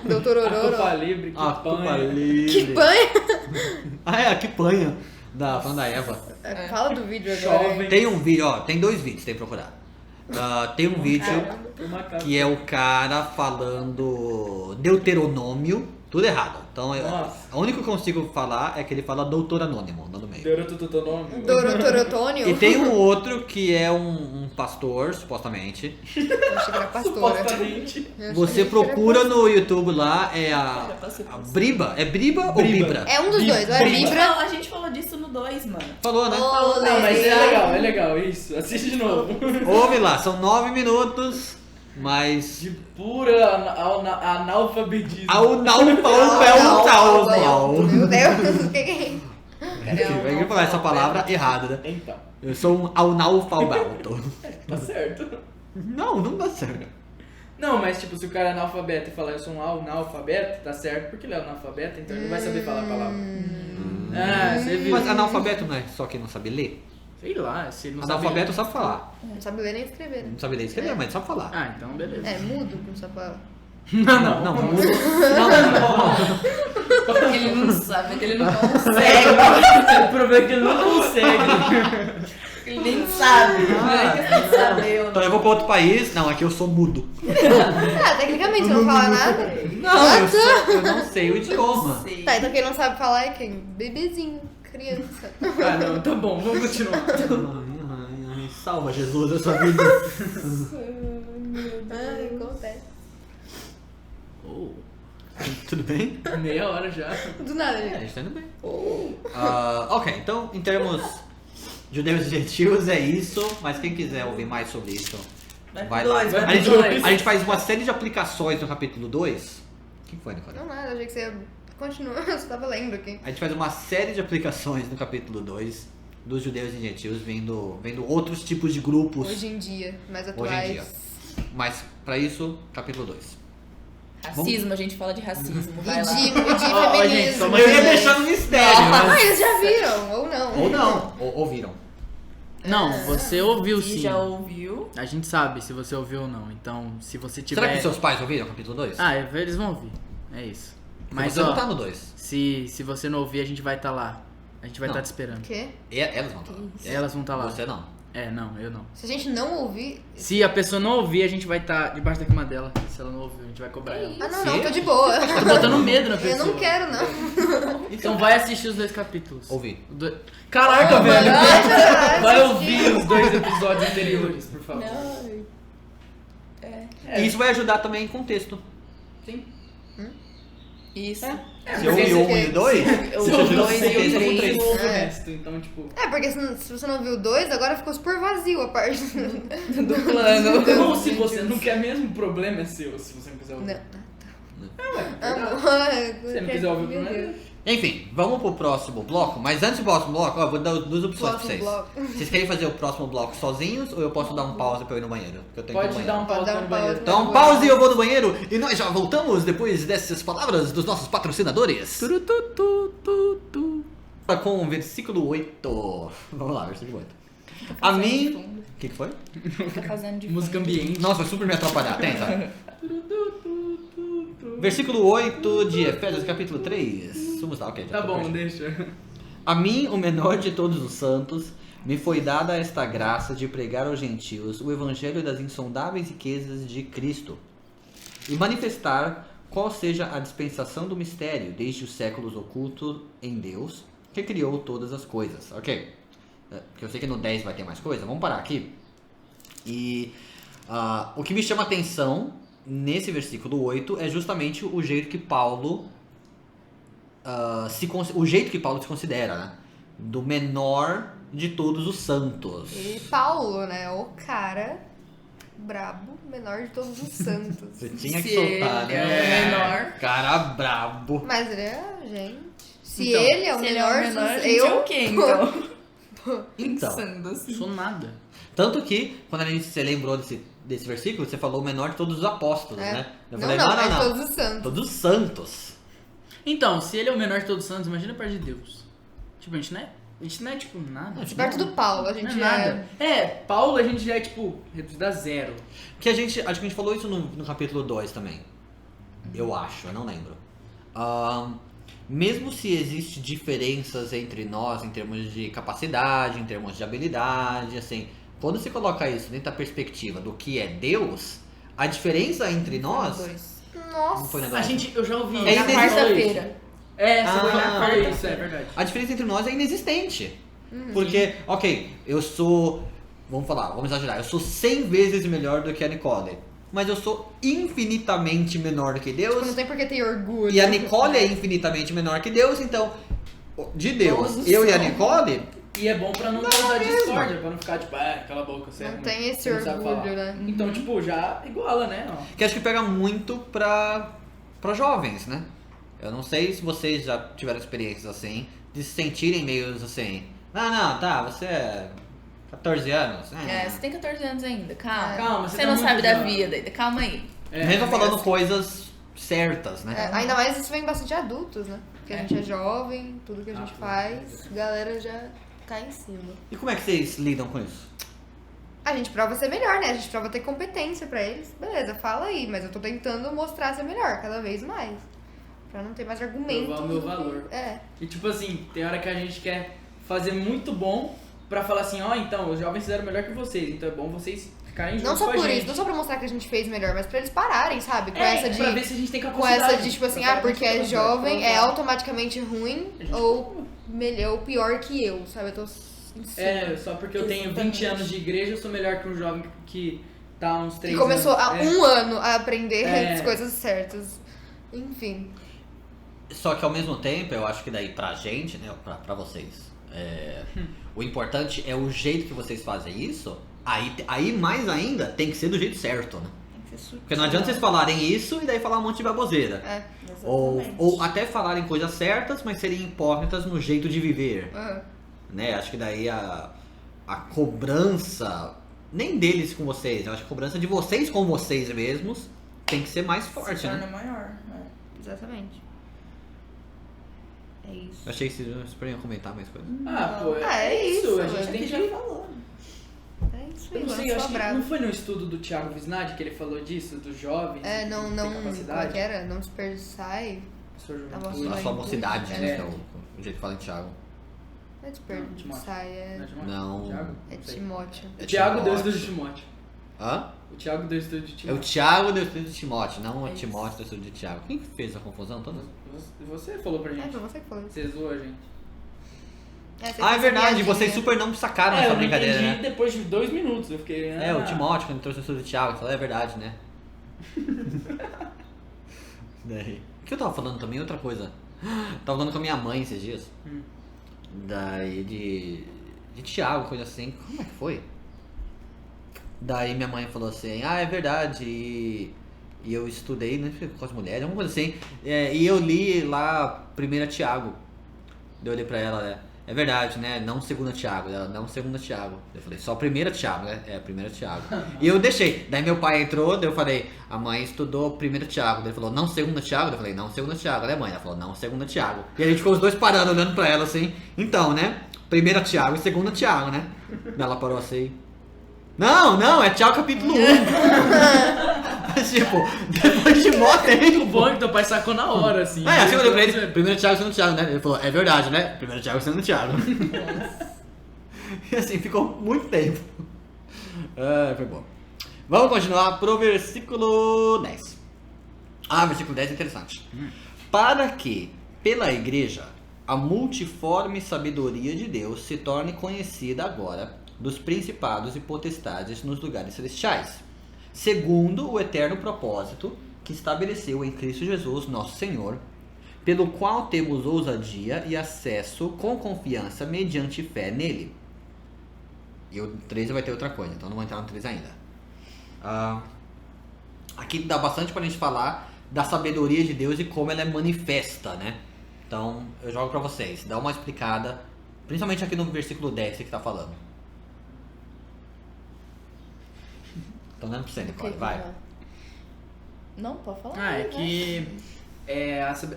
Doutor A culpa Ororo. livre, que A culpa panha. livre. Que banho. Ah, é, que panha. Falando da Eva. Fala do vídeo agora. Jovem. Tem um vídeo, ó, tem 2 vídeos, tem que procurar. Tem um vídeo que é o cara falando Deuteronômio, tudo errado. Então, Nossa. a única que eu consigo falar é que ele fala Doutor Anônimo, não no meio. Deuteronômio. Dorotônio. E tem um outro que é um pastor, supostamente. Eu achei que era pastora. Supostamente. Eu Você achei que era procura no YouTube lá, é a Briba. É Briba ou Briba. Bibra? É um dos dois, ou é Briba. Vibra. Não, a gente falou disso no 2, mano. Falou, né? Ô, Não, mas legal. é legal, isso. Assiste de novo. Ouve lá, são 9 minutos, mas... De pura analfabetismo. Ao não, Meu Deus, o que é isso? Vai que falar essa palavra errada, né? Então, Eu sou um analfabeto. tá certo. Não dá certo. Não, mas tipo, se o cara é analfabeto e falar eu sou um analfabeto, tá certo, porque ele é analfabeto, então ele não vai saber falar a palavra. Ah, você viu. Mas analfabeto não é só quem não sabe ler? Sei lá, se ele não Analfabeto sabe... sabe falar. Não sabe ler nem escrever, né? Não sabe ler e escrever, mas sabe falar. Ah, então beleza. É, mudo, não sabe falar. Não. Ele não sabe, que ele não consegue. O problema é que ele não consegue. Ele nem sabe. Não é questão de saber ou Então não. eu vou pra outro país. Não, aqui eu sou mudo. Ah, tecnicamente você não fala nada. Não, eu não sei o idioma. Sei. Tá, então quem não sabe falar é quem? Bebezinho, criança. Ah, não, tá bom, vamos continuar. Ai, salva Jesus da sua vida. Ai, acontece. Oh. Tudo bem? Meia hora já. Do nada, A gente. gente tá indo bem. Ok, então em termos judeus e gentios é isso, mas quem quiser ouvir mais sobre isso, vai lá. Dois, vai A gente, pro dois. a gente faz uma série de aplicações no capítulo 2. O que foi, Nicole? Não, nada, achei que você ia continuar, eu só tava lendo aqui. A gente faz uma série de aplicações no capítulo 2 dos judeus e gentios, vendo outros tipos de grupos Hoje em dia, mais hoje atuais. em dia. Mas pra isso, capítulo 2. Racismo, a gente fala de racismo. Vai lá. E de Ó, gente, feminismo. só uma- Eu ia deixar no mistério, Ah, mas... eles já viram, ou não. Ou não, ou ouviram. Não, você ouviu E sim. já ouviu. A gente sabe se você ouviu ou não. Então, se você tiver. Será que seus pais ouviram o capítulo 2? Ah, eles vão ouvir. É isso. Mas você ó, não tá no 2. se você não ouvir, a gente vai estar lá. A gente vai Não. estar te esperando. O quê? Elas vão estar lá. Elas vão estar lá. Você não. É, não, eu não. Se a gente não ouvir... Se a pessoa não ouvir, a gente vai estar debaixo da cama dela. Se ela não ouvir, a gente vai cobrar ela. Ah, não, Quê? não, tô de boa. Tô botando medo na pessoa. Eu não quero, não. Então vai assistir os 2 capítulos. Ouvir. Caraca, velho! Vai Vai assistir. ouvir os 2 episódios anteriores, por favor. Não. É. E isso vai ajudar também em contexto. Sim. Isso. Se eu ouvir um e dois, Eu você ouvi ajuda dois com e o contexto com três. três. ouve o É. resto, então, tipo... É, porque se você não viu o 2, agora ficou super vazio a parte. Do plano. Ou se você não quer mesmo, o problema é seu, se você não quiser ouvir. Não. Amor, Se você não quiser ouvir, o meu problema é Deus. Enfim, vamos pro próximo bloco. Mas antes do próximo bloco, ó, eu vou dar 2 opções pra Próximo vocês. bloco. Vocês querem fazer o próximo bloco sozinhos ou eu posso dar um pause pra eu ir no banheiro? Porque eu tenho que ir Pode no dar banheiro. um pause Pode dar no um banheiro. pause. Então, pause e eu vou no banheiro. E nós já voltamos depois dessas palavras dos nossos patrocinadores. Com o versículo 8. Vamos lá, versículo 8. A mim. O que foi? Tá fazendo de Música fundo. ambiente. Nossa, vai super me atrapalhar. Tenta. Versículo 8 de Efésios, capítulo 3. Vamos lá, ok. já Tá tô bom, perdido. deixa. A mim, o menor de todos os santos, me foi dada esta graça de pregar aos gentios o evangelho das insondáveis riquezas de Cristo e manifestar qual seja a dispensação do mistério desde os séculos oculto em Deus, que criou todas as coisas. Ok? Porque eu sei que no 10 vai ter mais coisa. Vamos parar aqui. E o que me chama a atenção nesse versículo 8 é justamente o jeito que Paulo o jeito que Paulo se considera, né? Do menor de todos os santos. E Paulo, né? O cara brabo, menor de todos os santos. Você tinha que Se soltar, ele é né? o menor. Cara brabo. Mas ele é, gente. Se Então, ele é o Se ele é o menor, menor, a dos- gente é o quê, então? Então, Pensando assim. Sou nada. tanto que, quando você lembrou desse versículo, você falou o menor de todos os apóstolos, É. né? Eu Não, falei, não, não, é não. todos os santos. Todos os santos. Então, se ele é o menor de todos os santos, imagina perto de Deus. Tipo, a gente não é tipo nada. Perto do Paulo, a Não gente é nada. Paulo a gente já é tipo, reduzido a 0. Que acho que a gente falou isso no capítulo 2 também. Eu acho, eu não lembro. mesmo se existe diferenças entre nós em termos de capacidade, em termos de habilidade, assim, quando você coloca isso dentro da perspectiva do que é Deus, a diferença entre nós não foi Nossa. negócio. Eu já ouvi. É Na inexistente. quarta-feira. É, você Ah, falou isso, é verdade. A diferença entre nós é inexistente. Porque, ok, eu sou, vamos exagerar, eu sou 100 vezes melhor do que a Nicole. Mas eu sou infinitamente menor do que Deus. Tipo, não tem por que ter orgulho. E a Nicole é infinitamente menor que Deus, então, de Deus, Todos eu e a são. Nicole, E é bom pra não causar discórdia, pra não ficar tipo, cala a boca, você é Não ruim, tem esse você não sabe orgulho, falar. né? Então, tipo, já iguala, né? Ó. que acho que pega muito pra jovens, né? Eu não sei se vocês já tiveram experiências assim, de se sentirem meio assim, não, tá, você é 14 anos. Você tem 14 anos ainda, calma. Calma, você tá não muito sabe da jovem. vida ainda, calma aí. Mesmo falando coisas certas, né? É, ainda mais isso vem bastante de adultos, né? Porque a gente é jovem, tudo que a gente Ah, faz, a galera já cai em cima. E como é que vocês lidam com isso? A gente prova ser melhor, né? A gente prova ter competência pra eles. Beleza, fala aí, mas eu tô tentando mostrar ser melhor, cada vez mais. Pra não ter mais argumentos. Provar o meu do que- valor. É. E tipo assim, tem hora que a gente quer fazer muito bom pra falar assim, então, os jovens fizeram melhor que vocês, então é bom vocês ficarem juntos Não só com a por gente. isso, não só pra mostrar que a gente fez melhor, mas pra eles pararem, sabe? Com É, essa de. pra ver se a gente tem Com capacidade. essa de, tipo assim, Pra falar porque que a gente é tem jovem, capacidade. é automaticamente ruim A gente- ou melhor, pior que eu, sabe? Eu tô em cima. É, só porque eu tenho 20 anos de igreja, eu sou melhor que um jovem que tá há uns 3 Que começou anos. há um ano a aprender É. as coisas certas. Enfim. Só que ao mesmo tempo, eu acho que daí pra gente, né, pra vocês, o importante é o jeito que vocês fazem isso, aí mais ainda tem que ser do jeito certo, né? Tem que ser sutil. Porque não adianta vocês falarem isso e daí falar um monte de baboseira. É. Ou até falarem coisas certas, mas serem hipócritas no jeito de viver, Aham. né? Acho que daí a cobrança, nem deles com vocês, eu acho que a cobrança de vocês com vocês mesmos tem que ser mais forte, Se torna né? maior, né? Exatamente. É isso. Eu achei que vocês poderiam comentar mais coisas. Ah, pô, É isso, a gente é tem que que... já falou. É isso Eu aí, não sei, lança acho sua que brava. não foi no estudo do Thiago Visnadi que ele falou disso, dos jovens? É, que não, tem não. Como é capacidade? que era? Não desperdiçar e. Sua A juventude. A sua mocidade, né? É. Que é o jeito que fala em Thiago. Não é desperdiçar, é. Não. Thiago? É Não sei. Timóteo. É Thiago deu Timóteo. estudo de Timóteo. Hã? O Thiago deu estudo de É o Timóteo. Thiago do estudo de Timóteo, não o É isso. Timóteo do estudo de Thiago. Quem que fez a confusão toda? Você falou pra É, gente. foi você que falou isso. Você zoou a gente. Você Ah, é fez verdade, piadinha. vocês super não sacaram eu essa não brincadeira, entendi né? depois de 2 minutos. Eu fiquei... É, o Timóteo, quando trouxe o estudo de Thiago, falou, é verdade, né? Daí. O que eu tava falando também? Outra coisa. Tava falando com a minha mãe esses dias. Daí de Thiago, coisa assim. Como é que foi? Daí minha mãe falou assim, é verdade, e eu estudei, né, com as mulheres, alguma coisa assim, e eu li lá 1 Tiago. Daí eu olhei pra ela, é verdade, né, não 2 Tiago, ela, não 2 Tiago. Eu falei, só 1 Tiago, né, 1 Tiago. E eu deixei, daí meu pai entrou, daí eu falei, a mãe estudou 1 Tiago, daí ele falou, não 2 Tiago, daí eu falei, não 2 Tiago, né mãe? Ela falou, não 2 Tiago. E a gente ficou os dois parando, olhando pra ela assim, então, né, 1 Tiago e 2 Tiago, né. Daí ela parou assim, não, é Tiago capítulo 1. Mas, tipo, depois de mó O tempo. bom é que teu pai sacou na hora, assim. Assim eu olhei pra ele, 1 Tiago, 2 Tiago, né? Ele falou, é verdade, né? 1 Tiago, 2 Tiago. E assim, ficou muito tempo. Foi bom. Vamos continuar pro versículo 10. Versículo 10 é interessante. Para que, pela igreja, a multiforme sabedoria de Deus se torne conhecida agora dos principados e potestades nos lugares celestiais, segundo o eterno propósito que estabeleceu em Cristo Jesus, nosso Senhor, pelo qual temos ousadia e acesso com confiança mediante fé nele. E o 13 vai ter outra coisa, então não vou entrar no 13 ainda. Aqui dá bastante pra gente falar da sabedoria de Deus e como ela é manifesta, né? Então eu jogo pra vocês, dá uma explicada, principalmente aqui no versículo 10 que tá falando. Tô dando pra você, Nicole, vai. Não, pode falar. É né? que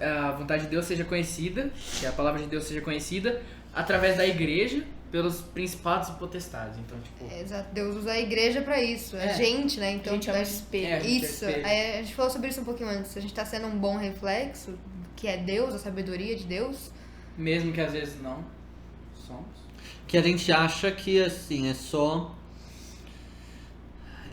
a vontade de Deus seja conhecida, que a palavra de Deus seja conhecida através da igreja pelos principados e potestades. Então, tipo, Exato, Deus usa a igreja pra isso. É É. gente, né? Então, A gente é um espelho. É, a gente é Isso, espelho. a gente falou sobre isso um pouquinho antes. A gente tá sendo um bom reflexo que é Deus, a sabedoria de Deus. Mesmo que às vezes não somos. Que a gente acha que, assim, é só...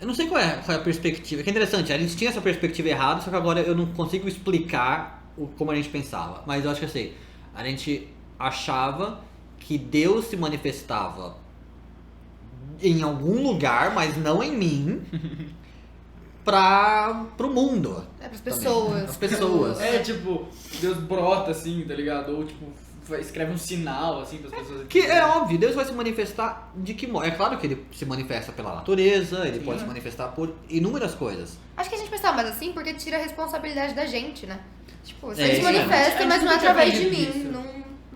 Eu não sei qual é a perspectiva. Que é interessante, a gente tinha essa perspectiva errada, só que agora eu não consigo explicar como a gente pensava. Mas eu acho que assim, a gente achava que Deus se manifestava em algum lugar, mas não em mim, pro mundo. Pras também. pessoas. As pessoas. É tipo, Deus brota assim, tá ligado? Ou tipo, escreve um sinal assim pras pessoas. Que é óbvio, Deus vai se manifestar de que modo? É claro que ele se manifesta pela natureza, ele pode se manifestar por inúmeras coisas. Acho que a gente pensava mais assim porque tira a responsabilidade da gente, né? Tipo, você É, se isso manifesta, é. mas não é A gente nunca através de tinha mim. aprendido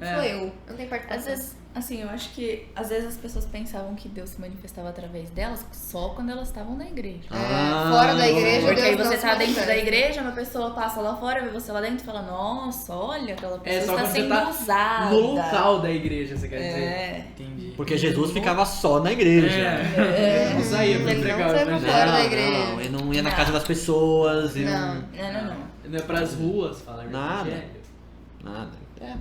Não É. sou eu. Eu não tenho participação. Às vezes, assim, eu acho que às vezes as pessoas pensavam que Deus se manifestava através delas só quando elas estavam na igreja. Fora da igreja, Porque aí Deus você não se tá dentro manifesta. da igreja, uma pessoa passa lá fora, vê você lá dentro e fala, nossa, olha, aquela pessoa só está quando você sendo tá usada. no local da igreja, você quer dizer? É. Entendi. Porque Jesus ficava só na igreja. Não saía pra Ele não pregar o foi pra evangelho. fora da igreja. Não, ele não ia na Não. casa das pessoas. Ele Não. Não. Não é pras ruas falar do Nada. evangelho. Nada. É.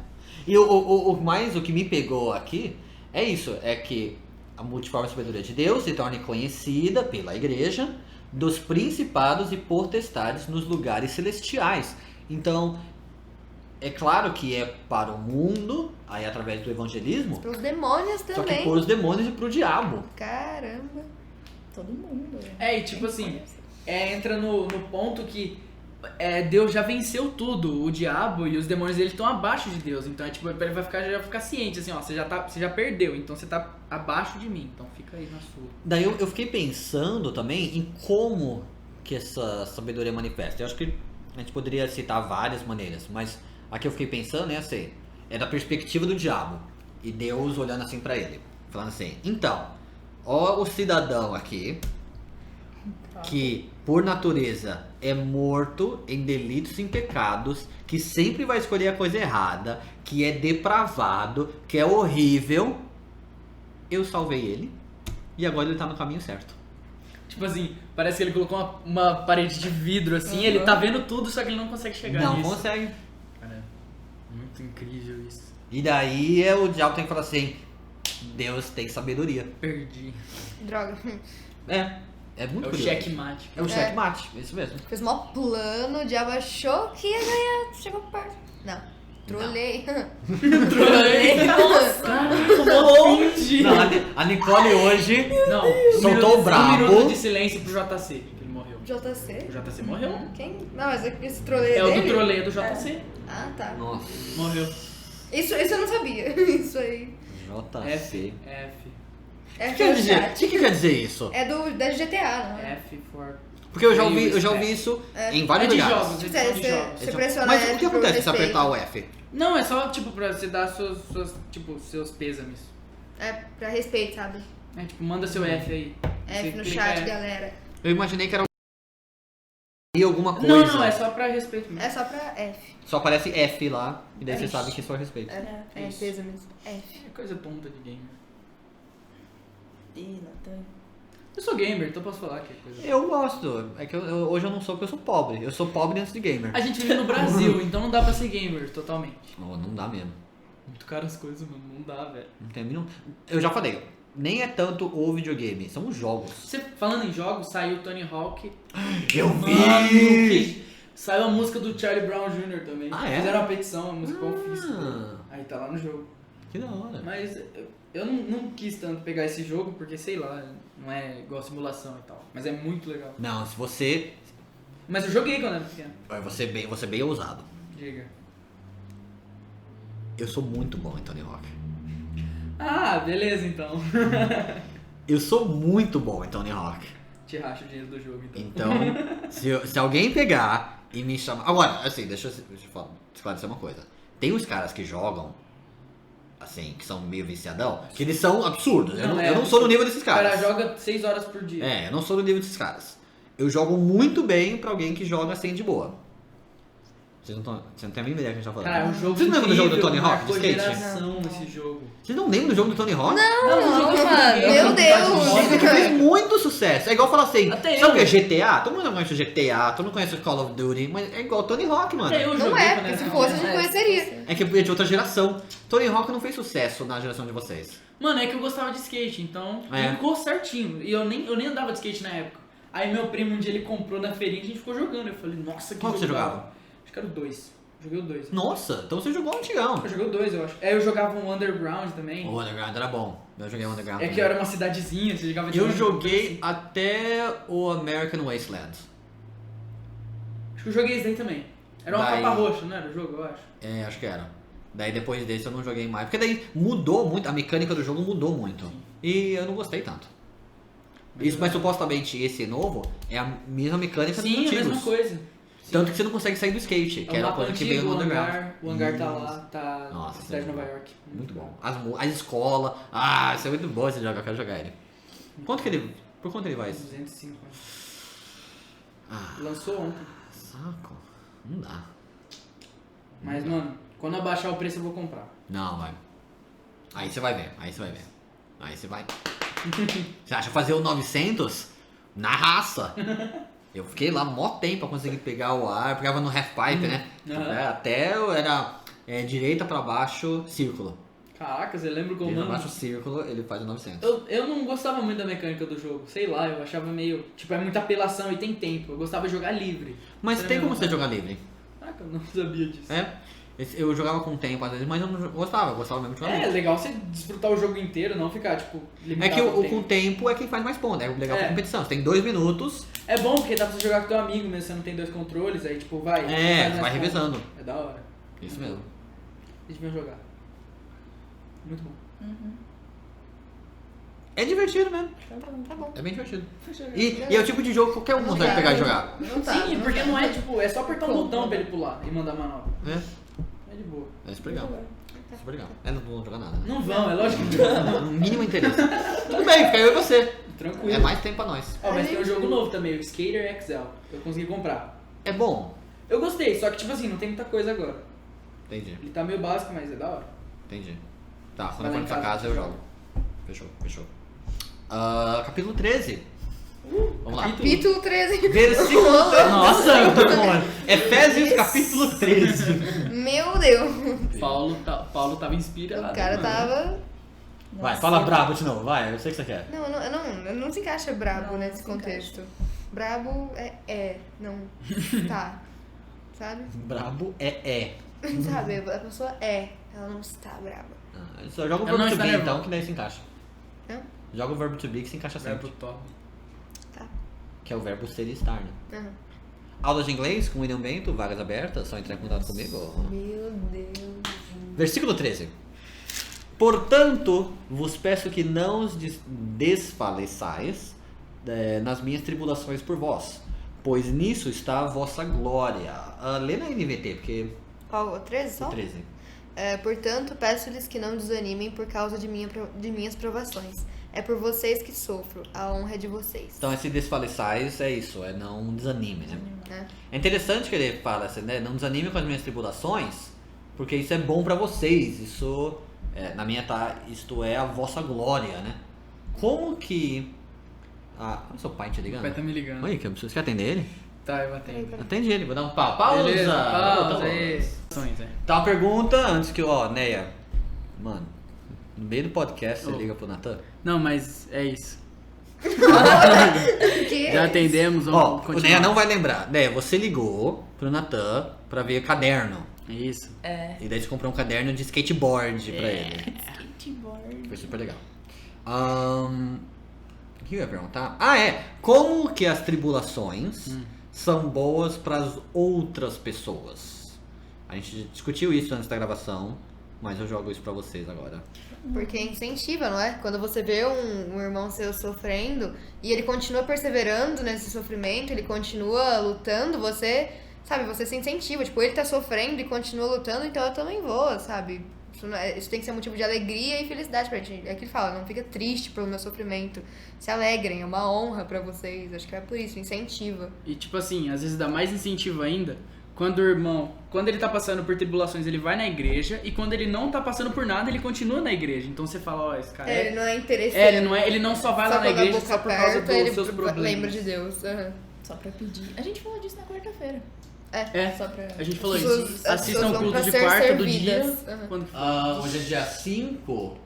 E o que me pegou aqui é isso, é que a multiforme sabedoria de Deus se torne conhecida pela igreja dos principados e potestades nos lugares celestiais. Então, é claro que é para o mundo, aí através do evangelismo, Pros demônios só que também. por os demônios e pro diabo. Caramba. Todo mundo. E tipo assim, entra no ponto que Deus já venceu tudo, o diabo e os demônios dele estão abaixo de Deus, então ele vai ficar ciente, assim, ó, você já perdeu, então você tá abaixo de mim, então fica aí na sua. Daí eu fiquei pensando também em como que essa sabedoria manifesta. Eu acho que a gente poderia citar várias maneiras, mas a que eu fiquei pensando é assim, é da perspectiva do diabo e Deus olhando assim pra ele, falando assim, então, ó o cidadão aqui que por natureza é morto em delitos e em pecados, que sempre vai escolher a coisa errada, que é depravado, que é horrível. Eu salvei ele e agora ele tá no caminho certo. Tipo assim, parece que ele colocou uma parede de vidro assim, ele tá vendo tudo, só que ele não consegue chegar Não nisso. consegue. Cara, muito incrível isso. E daí o diabo tem que falar assim, Deus tem sabedoria. Perdi. Droga. É muito É o curioso. checkmate. É o checkmate, isso mesmo. Fez mó plano, o diabo achou que ia ganhar. Chegou perto. Não. Trolei. Não, a Nicole hoje Não, soltou o Um brabo. minuto de silêncio pro JC, que ele morreu. JC? O JC morreu. Quem? Não, mas esse trolei É o dele? do troleio do JC. Ah, tá. Nossa, Morreu. Isso eu não sabia. Isso aí. JC. F. É O que quer dizer? O que quer dizer isso? É da GTA, não é? F for... Porque eu já ouvi isso em vários É de lugares. jogos, Tipo, edição de você jogos. pressiona Mas F o que por acontece se respeito. apertar o F? Não, é só tipo pra você dar seus pêsames. É pra respeito, sabe? É tipo, manda seu F aí. F Você no clica chat, F. galera. Eu imaginei que era alguma coisa. Não, é só pra respeito mesmo. É só pra F. Só aparece F lá, e daí você Ixi. sabe que é só respeito. É Isso. peso mesmo. F. É coisa tonta de gamer. Ih, Natan. Eu sou gamer, então posso falar que é coisa. Eu gosto. É que hoje eu não sou porque eu sou pobre. Eu sou pobre antes de gamer. A gente vive no Brasil, então não dá pra ser gamer totalmente. Não dá mesmo. Muito caro as coisas, mano. Não dá, velho. Não tem a mínima- Eu já falei, nem é tanto o videogame, são os jogos. Você, falando em jogos, saiu Tony Hawk. Eu Mano, que- saiu a música do Charlie Brown Jr. também. Ah, é? Fizeram uma petição, a música Confisco. Ah, Aí tá lá no jogo. que da hora. Mas eu não quis tanto pegar esse jogo, porque sei lá, não é igual simulação e tal. Mas é muito legal. Não, se você. Mas eu joguei quando era pequeno. Você é bem ousado. Diga. Eu sou muito bom em Tony Hawk. Ah, beleza então. Eu sou muito bom em Tony Hawk. Te racha o dinheiro do jogo então. Então, se alguém pegar e me chamar. Agora, assim, deixa eu esclarecer uma coisa. Tem uns caras que jogam, assim, que são meio viciadão, que eles são absurdos. Eu não sou no nível desses O cara caras. joga 6 horas por dia. É, eu não sou no nível desses caras. Eu jogo muito bem pra alguém que joga assim de boa. Vocês não têm a mínima ideia do que a gente tá falando. Cara, é um jogo Vocês não lembram do jogo do incrível, Tony Hawk, de marcou skate? geração esse jogo. Vocês não lembram do jogo do Tony Hawk? Não, jogo mano. Meu Gente, que fez Deus. muito sucesso. É igual falar assim, Até sabe o eu. que é GTA? Todo mundo conhece o GTA, todo mundo conhece o Call of Duty, mas é igual o Tony Hawk, mano. Até eu Não joguei é, quando porque era se criança. fosse a gente conheceria. É que é de outra geração. Tony Hawk não fez sucesso na geração de vocês. Mano, é que eu gostava de skate, então É. ficou certinho. E eu nem andava de skate na época. Aí meu primo um dia ele comprou na feirinha e a gente ficou jogando. Eu falei, nossa, que Qual que você jogo da jogava? hora. Acho que era o 2. Joguei o 2. Nossa, então você jogou antigão. Eu joguei o 2, eu acho. É, eu jogava um Underground também. O Underground era bom. Eu joguei o Underground. É que também. era uma cidadezinha, você jogava de Eu ônibus, joguei assim. até o American Wasteland. Acho que eu joguei esse daí também. Era uma Daí- capa roxa, não era o jogo, eu acho. É, acho que era. Daí depois desse eu não joguei mais. Porque daí mudou muito, a mecânica do jogo mudou muito. E eu não gostei tanto. Isso, mas supostamente esse novo é a mesma mecânica dos Sim, a antigos. mesma coisa. Tanto que você não consegue sair do skate, que É era um a mapa coisa que antigo, veio no o Underground. hangar, o hangar tá Isso. lá, tá Nossa, na cidade de isso é Nova York. Muito bom. As escolas. Ah, isso é muito bom esse jogo, eu quero jogar ele. Quanto que ele. Por quanto ele vai? 205, né? Ah, Lançou ontem. saco. Não dá. Mas, mano, quando abaixar o preço eu vou comprar. Não, vai. Aí você vai ver, aí você vai ver. Aí você vai. Você acha fazer o 900? Na raça. Eu fiquei lá mó tempo pra conseguir pegar o ar, pegava no half pipe, né? Aham. Até eu era direita pra baixo, círculo. Caracas, eu lembro como. Direita pra baixo, círculo, ele faz o 900. Eu não gostava muito da mecânica do jogo, sei lá, eu achava meio. Tipo, é muita apelação e tem tempo. Eu gostava de jogar livre. Mas Era tem minha como você vontade. jogar livre. Caraca, eu não sabia disso. É? Eu jogava com tempo às vezes, mas eu não gostava, eu gostava mesmo de jogar É livre. legal você desfrutar o jogo inteiro, não ficar, tipo, É limitado que ao o tempo. com tempo é quem faz mais ponto, é legal pra É. competição. Você tem 2 minutos, É bom porque dá pra você jogar com teu amigo mesmo, você não tem 2 controles, aí tipo, vai. faz você mais vai ponto. revezando. É da hora. Isso mesmo. Eles deviam jogar. Muito bom. É divertido mesmo. Tá bom. É bem divertido. E é o tipo de jogo que qualquer um consegue pegar e jogar. Não tá. Sim, porque tá. não é tipo, é só apertar um Como? botão pra ele pular e mandar manobra. É, É de boa. é super legal. Super legal. É, não vou jogar nada. Né? Não vão, é lógico que não. No mínimo interesse. Tudo bem, fica eu e você. Tranquilo. É mais tempo pra nós. Ó, mas tem um jogo novo também, o Skater XL. Eu consegui comprar. É bom. Eu gostei, só que tipo assim, não tem muita coisa agora. Entendi, Ele tá meio básico, mas é da hora. entendi. Tá, quando Vai eu lá for em na sua casa. casa eu jogo. Fechou. Capítulo 13. Vamos lá. Capítulo 13. Versículo. Nossa, Efésios capítulo 13. Meu Deus. Paulo tava inspirado. O cara mano. tava. Vai, fala brabo de novo, vai, eu sei que você quer. Não se encaixa brabo Não, nesse se contexto. Brabo não tá. Sabe? Brabo é. Sabe? A pessoa ela não está braba. Ah, só joga o Ela verbo não to está be nervosa. então, que daí se encaixa. Hã? Joga o verbo to be que se encaixa Vai sempre. pro top. Tá. Que é o verbo ser e estar, né? Aham. Aulas de inglês com William Bento, vagas abertas, só entrar em contato comigo. Meu Deus. Versículo 13. Portanto, vos peço que não os desfaleçais nas minhas tribulações por vós, pois nisso está a vossa glória. Lê na NVT, porque Qual? O 13 só? o 13. Portanto, peço-lhes que não desanimem por causa de minhas provações. É por vocês que sofro, a honra é de vocês. Então, esse desfaleçais é isso, é não desanime, né? Né? É interessante que ele fala assim, né? Não desanime com as minhas tribulações, porque isso é bom pra vocês. Isso, na minha tá, isto é a vossa glória, né? Como que... Ah, o seu pai te O ligando? pai tá me ligando. Oi, você quer atender ele? Tá, eu atendo. Atende ele, vou dar um pausa. Beleza, pausa Tá aí. bom. É. Tá uma pergunta antes que, Neia. Mano, no meio do podcast você Ô. liga pro Natan? Não, mas é isso. Que? Já atendemos, vamos Ó, o continuar. Neia não vai lembrar. Neia, você ligou pro Natan pra ver caderno. Isso. É. E daí você comprou um caderno de skateboard pra ele. Skateboard. Foi super legal. O que eu ia perguntar? Como que as tribulações são boas para as outras pessoas? A gente discutiu isso antes da gravação, mas eu jogo isso pra vocês agora. Porque incentiva, não é? Quando você vê um irmão seu sofrendo e ele continua perseverando nesse sofrimento, ele continua lutando, você, sabe, você se incentiva. Tipo, ele tá sofrendo e continua lutando, então eu também vou, sabe? Isso tem que ser motivo de alegria e felicidade pra gente. É que ele fala, não fica triste pelo meu sofrimento. Se alegrem, é uma honra pra vocês. Acho que é por isso, incentiva. E tipo assim, às vezes dá mais incentivo ainda quando o irmão, quando ele tá passando por tribulações, ele vai na igreja, e quando ele não tá passando por nada, ele continua na igreja. Então você fala, ó, esse cara Ele não é interessante. ele não só vai Só lá na quando a igreja boca só por causa aperta, dos ele seus problemas. lembra de Deus. Aham. Só pra pedir. A gente falou disso na quarta-feira. É, Só pra... a gente falou As isso. pessoas- as Assistam pessoas o vão culto pra de ser quarta do dia. servidas. Aham. Quando que foi? Hoje é dia 5?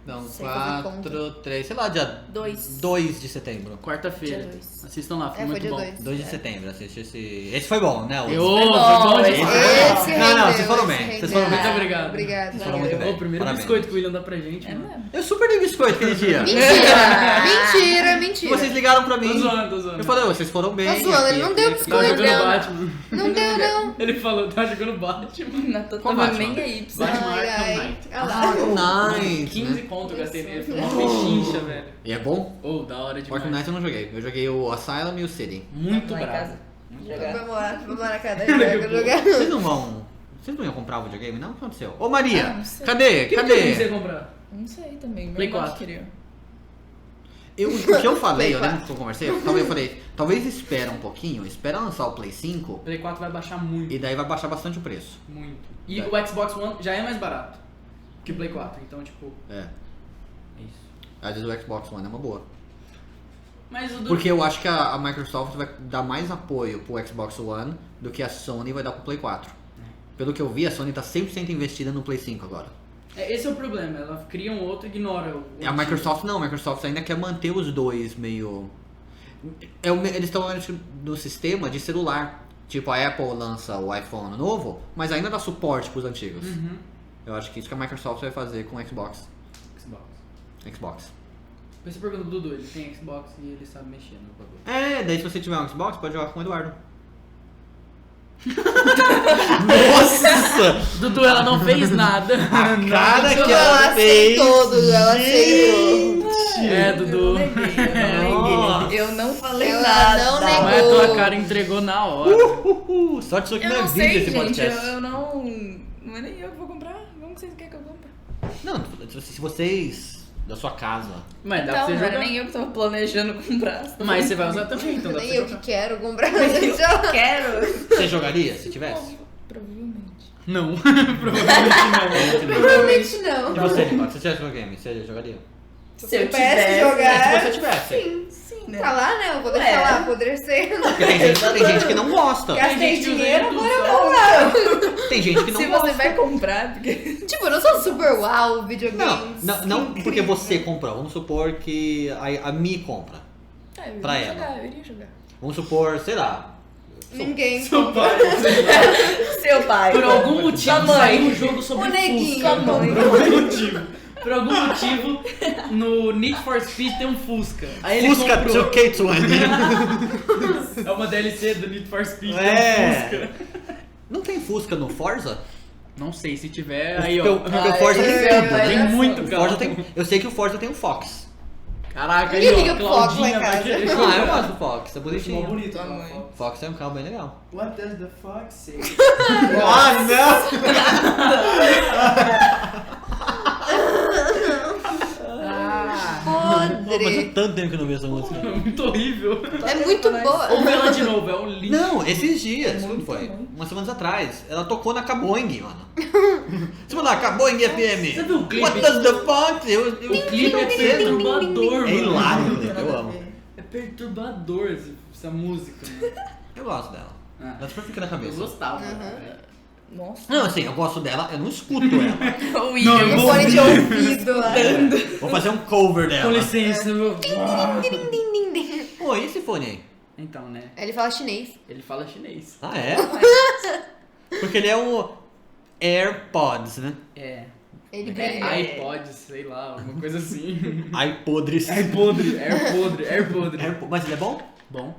Não, Sei fazer 4, 3, sei lá, dia 2. 2 de setembro. Quarta-feira. Dia 2. Assistam lá, foi Foi muito dia bom. 2. 2 de setembro, assiste esse. Esse foi bom, né? Ô, Esse- foi bom esse demais. Esse Não, rendeu, vocês foram esse bem, vocês rendeu. foram bem. Muito obrigado. Obrigado. Vocês foram muito valeu. bem. O primeiro Parabéns. biscoito que o William dá pra gente, É mano. mesmo. Eu super dei biscoito aquele dia. Mentira, mentira. Vocês ligaram pra Tô mim. zoando, tô zoando. Eu falei, vocês foram bem. Tá zoando, ele não deu Tava biscoito, jogando não. Batman. Não deu, não. Ele falou, tá jogando Batman. Não tô Qual tava Batman? nem aí pra você. Batman Ai, Arkham ai. Knight. Olha lá. Nice. 15 conto eu gastei nele, foi uma pechincha, velho. E é bom? Ô, da hora demais. Arkham Knight eu não joguei. Eu joguei o Asylum e o City. Muito Lá em bravo. casa. Jogar. Vamos lá na casa jogar. Vocês não vão. Vocês não iam comprar o videogame? Não? O que aconteceu? Ô Maria, Ah, não sei. cadê? Que videogame você ia Cadê? comprar? Não sei também. Meu Play irmão 4. queria. O que eu falei, eu lembro que eu conversei, eu falei, talvez espera um pouquinho, espera lançar o Play 5 Play 4 vai baixar muito. e daí vai baixar bastante o preço. Muito. E É. o Xbox One já é mais barato que o Play 4, então tipo... É. Isso. Às vezes o Xbox One é uma boa. Mas o do... Porque eu acho que a Microsoft vai dar mais apoio pro Xbox One do que a Sony vai dar pro Play 4. Pelo que eu vi, a Sony tá 100% investida no Play 5 agora. Esse é o problema, ela cria um outro e ignora o A Microsoft não, a Microsoft ainda quer manter os dois meio... Eles estão no sistema de celular. Tipo, a Apple lança o iPhone novo, mas ainda dá suporte pros antigos. Uhum. Eu acho que isso que a Microsoft vai fazer com o Xbox. Xbox. Depois você pergunta do Dudu, ele tem Xbox e ele sabe mexer no bagulho. É, daí se você tiver um Xbox, pode jogar com o Eduardo. Nossa! Dudu, ela não fez nada. A cara que Ela ela fez! aceitou, Dudu, ela aceitou. É, Eu Dudu. neguei. Eu não falei Ela nada. não Mas a negou. tua cara entregou na hora. Só que isso aqui Eu não é não vídeo sei, esse gente. podcast. Eu não... Não é nem eu que vou comprar. Como que vocês querem que eu compre? Não, se vocês da sua casa. Mas dá Então, pra não você era jogar. nem eu que tava planejando comprar. Mas você vai usar também, então dá pra Nem você eu que jogar. quero comprar. Eu quero. Você jogaria se tivesse? Provavelmente. Não, provavelmente não. Provavelmente não. E você, Nicola, se você tivesse videogame, você jogaria? Se eu pudesse tivesse, jogar, Se você tivesse. sim, né? tá lá, né? Eu vou deixar Ué. lá apodrecer. Porque tem gente que não gosta. Gastei gente que usa dinheiro, YouTube agora eu só. vou lá. Tem gente que não Se gosta. você vai comprar, porque... Tipo, eu não sou super uau Não, videogames. não porque você comprou. Vamos supor que a Mi compra. É, eu Pra iria ela. jogar, eu iria jogar. Vamos supor, sei lá. Ninguém. Seu pai. Seu pai. Por algum motivo Sua mãe. saiu um jogo sobre O neguinho. Fusca. Sua mãe. Por algum motivo. Por algum motivo, no Need for Speed tem um Fusca. Aí ele Fusca comprou. 2K20. É uma DLC do Need for Speed, tem um É. Fusca. Não tem Fusca no Forza? Não sei, se tiver, aí Porque ó. porque o Forza tem é, tudo. vai Tem dar muito O carro. Forza tem, eu sei que o Forza tem o Fox. Caraca, Ninguém aí ó, liga pro Fox Claudinha lá em vai casa. querer Ah, eu jogar. gosto do Fox, é Mó bonitinho. bonito, Tua né? mãe. Fox é um carro bem legal. What does the fox say? Ah, não! Mas Podre. é tanto tempo que eu não vi essa música. Muito horrível. É muito boa. Ouve ela de novo, é um lixo. Não, esses dias, É quando muito foi? ruim. Umas semanas atrás. Ela tocou na Caboing, mano. Você mandar Caboing FM. Você viu o clipe? What does the Fox? O clipe é perturbador, É mano. hilário, né? Eu amo. É perturbador essa música, mano. Eu gosto dela. Ah. Ela super fica na Eu cabeça. gostava. Uhum. velho. Nossa. Não, assim, eu gosto dela, eu não escuto ela. O William. No fone de ouvido lá. Vou fazer um cover Com dela. licença, meu. Pô, e esse fone aí? Então, né? Ele fala chinês. Ele fala chinês. Ah, é? Porque ele é o AirPods, né? É. Ele É. brilha. iPod, sei lá, alguma coisa assim. iPodres. Air podre. Mas ele é bom? Bom.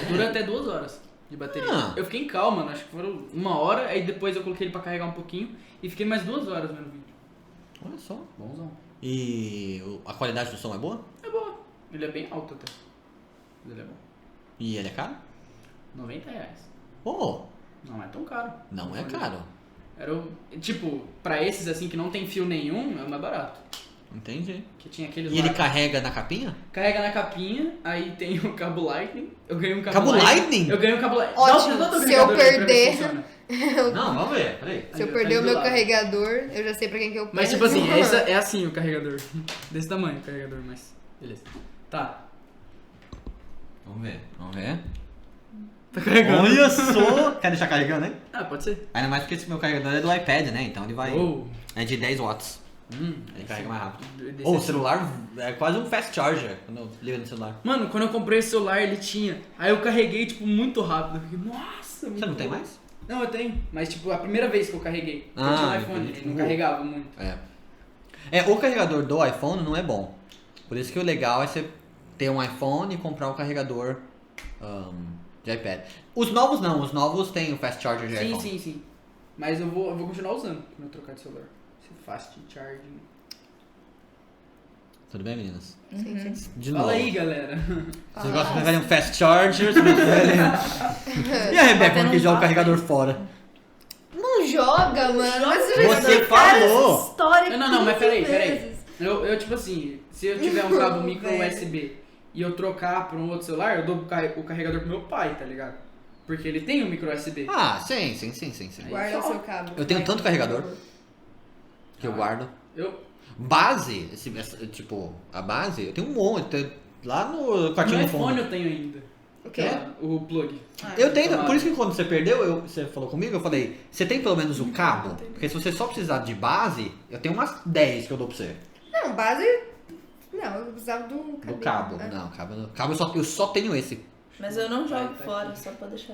Dura até 2 horas de bateria. Ah. Eu fiquei em calma, mano. Acho que foram 1 hora, aí depois eu coloquei ele pra carregar um pouquinho e fiquei mais 2 horas vendo o vídeo. Olha só. Bonzão. E a qualidade do som é boa? É boa. Ele é bem alto até. Mas ele é bom. E ele é caro? R$90. Oh, Não é tão caro. não é caro. Era o. Tipo, pra esses assim que não tem fio nenhum, é o mais barato. Entendi. Que tinha aqueles E ele lá- carrega na capinha? Carrega na capinha, aí tem o cabo Lightning. Eu ganhei um cabo, Cabo Lightning? Eu ganhei um cabo Lightning. Ótimo, Dá o se eu carregador aí pra ver perder- se funciona. Não, vamos ver, peraí. Se eu Aí, perder tá o do meu lado. carregador, eu já sei pra quem que eu peço. Mas tipo assim, é assim o carregador. Desse tamanho o carregador, mas. Beleza. Tá. Vamos ver, vamos ver. Tá carregando. Olha só! Quer deixar carregando, hein? Ah, pode ser. Ainda mais porque esse meu carregador é do iPad, né? Então ele vai... Oh. É de 10 watts. Ele carrega mais rápido. Desse Ou o assim. celular é quase um fast charger quando eu ligo no celular. Mano, quando eu comprei esse celular, ele tinha. Aí eu carreguei, tipo, muito rápido. Eu fiquei, nossa, Você não tem mais? Não, eu tenho. Mas, tipo, a primeira vez que eu carreguei. Eu Ah, tinha um iPhone, entendi. ele não carregava muito. O carregador do iPhone não é bom. Por isso que o legal é você ter um iPhone e comprar um carregador de iPad. Os novos não, os novos têm o fast charger de Sim, iPhone. sim. Mas eu vou continuar usando quando eu trocar de celular. Esse fast charging. Tudo bem, meninas? Sim, sim. De Fala novo. aí, galera. Vocês gostam de preferem um fast charger? Vocês preferem... E a Rebeca, quando que joga o carregador fora? Não joga, mano. Mas você já Você explicaram falou. essa história Não, mas 15 peraí. vezes. Eu, tipo assim, se eu tiver um cabo micro Velho. USB e eu trocar pra um outro celular, eu dou o carregador pro meu pai, tá ligado? Porque ele tem um micro USB. Ah, sim. Guarda o seu cabo. Eu tenho tanto carregador que eu Ah. guardo. Eu, Base, tipo, a base, eu tenho um monte. Lá no quartinho no do fundo. iPhone eu tenho ainda. O quê? O plug. Eu tenho, Tomara. por isso que quando você perdeu, você falou comigo, eu falei, você tem pelo menos o cabo? Porque se você só precisar de base, eu tenho umas 10 que eu dou pra você. Não, base... Não, eu precisava do cabo. Do cabo. Não, cabo eu só tenho esse. Mas eu não jogo Tá fora, aqui. só pra deixar.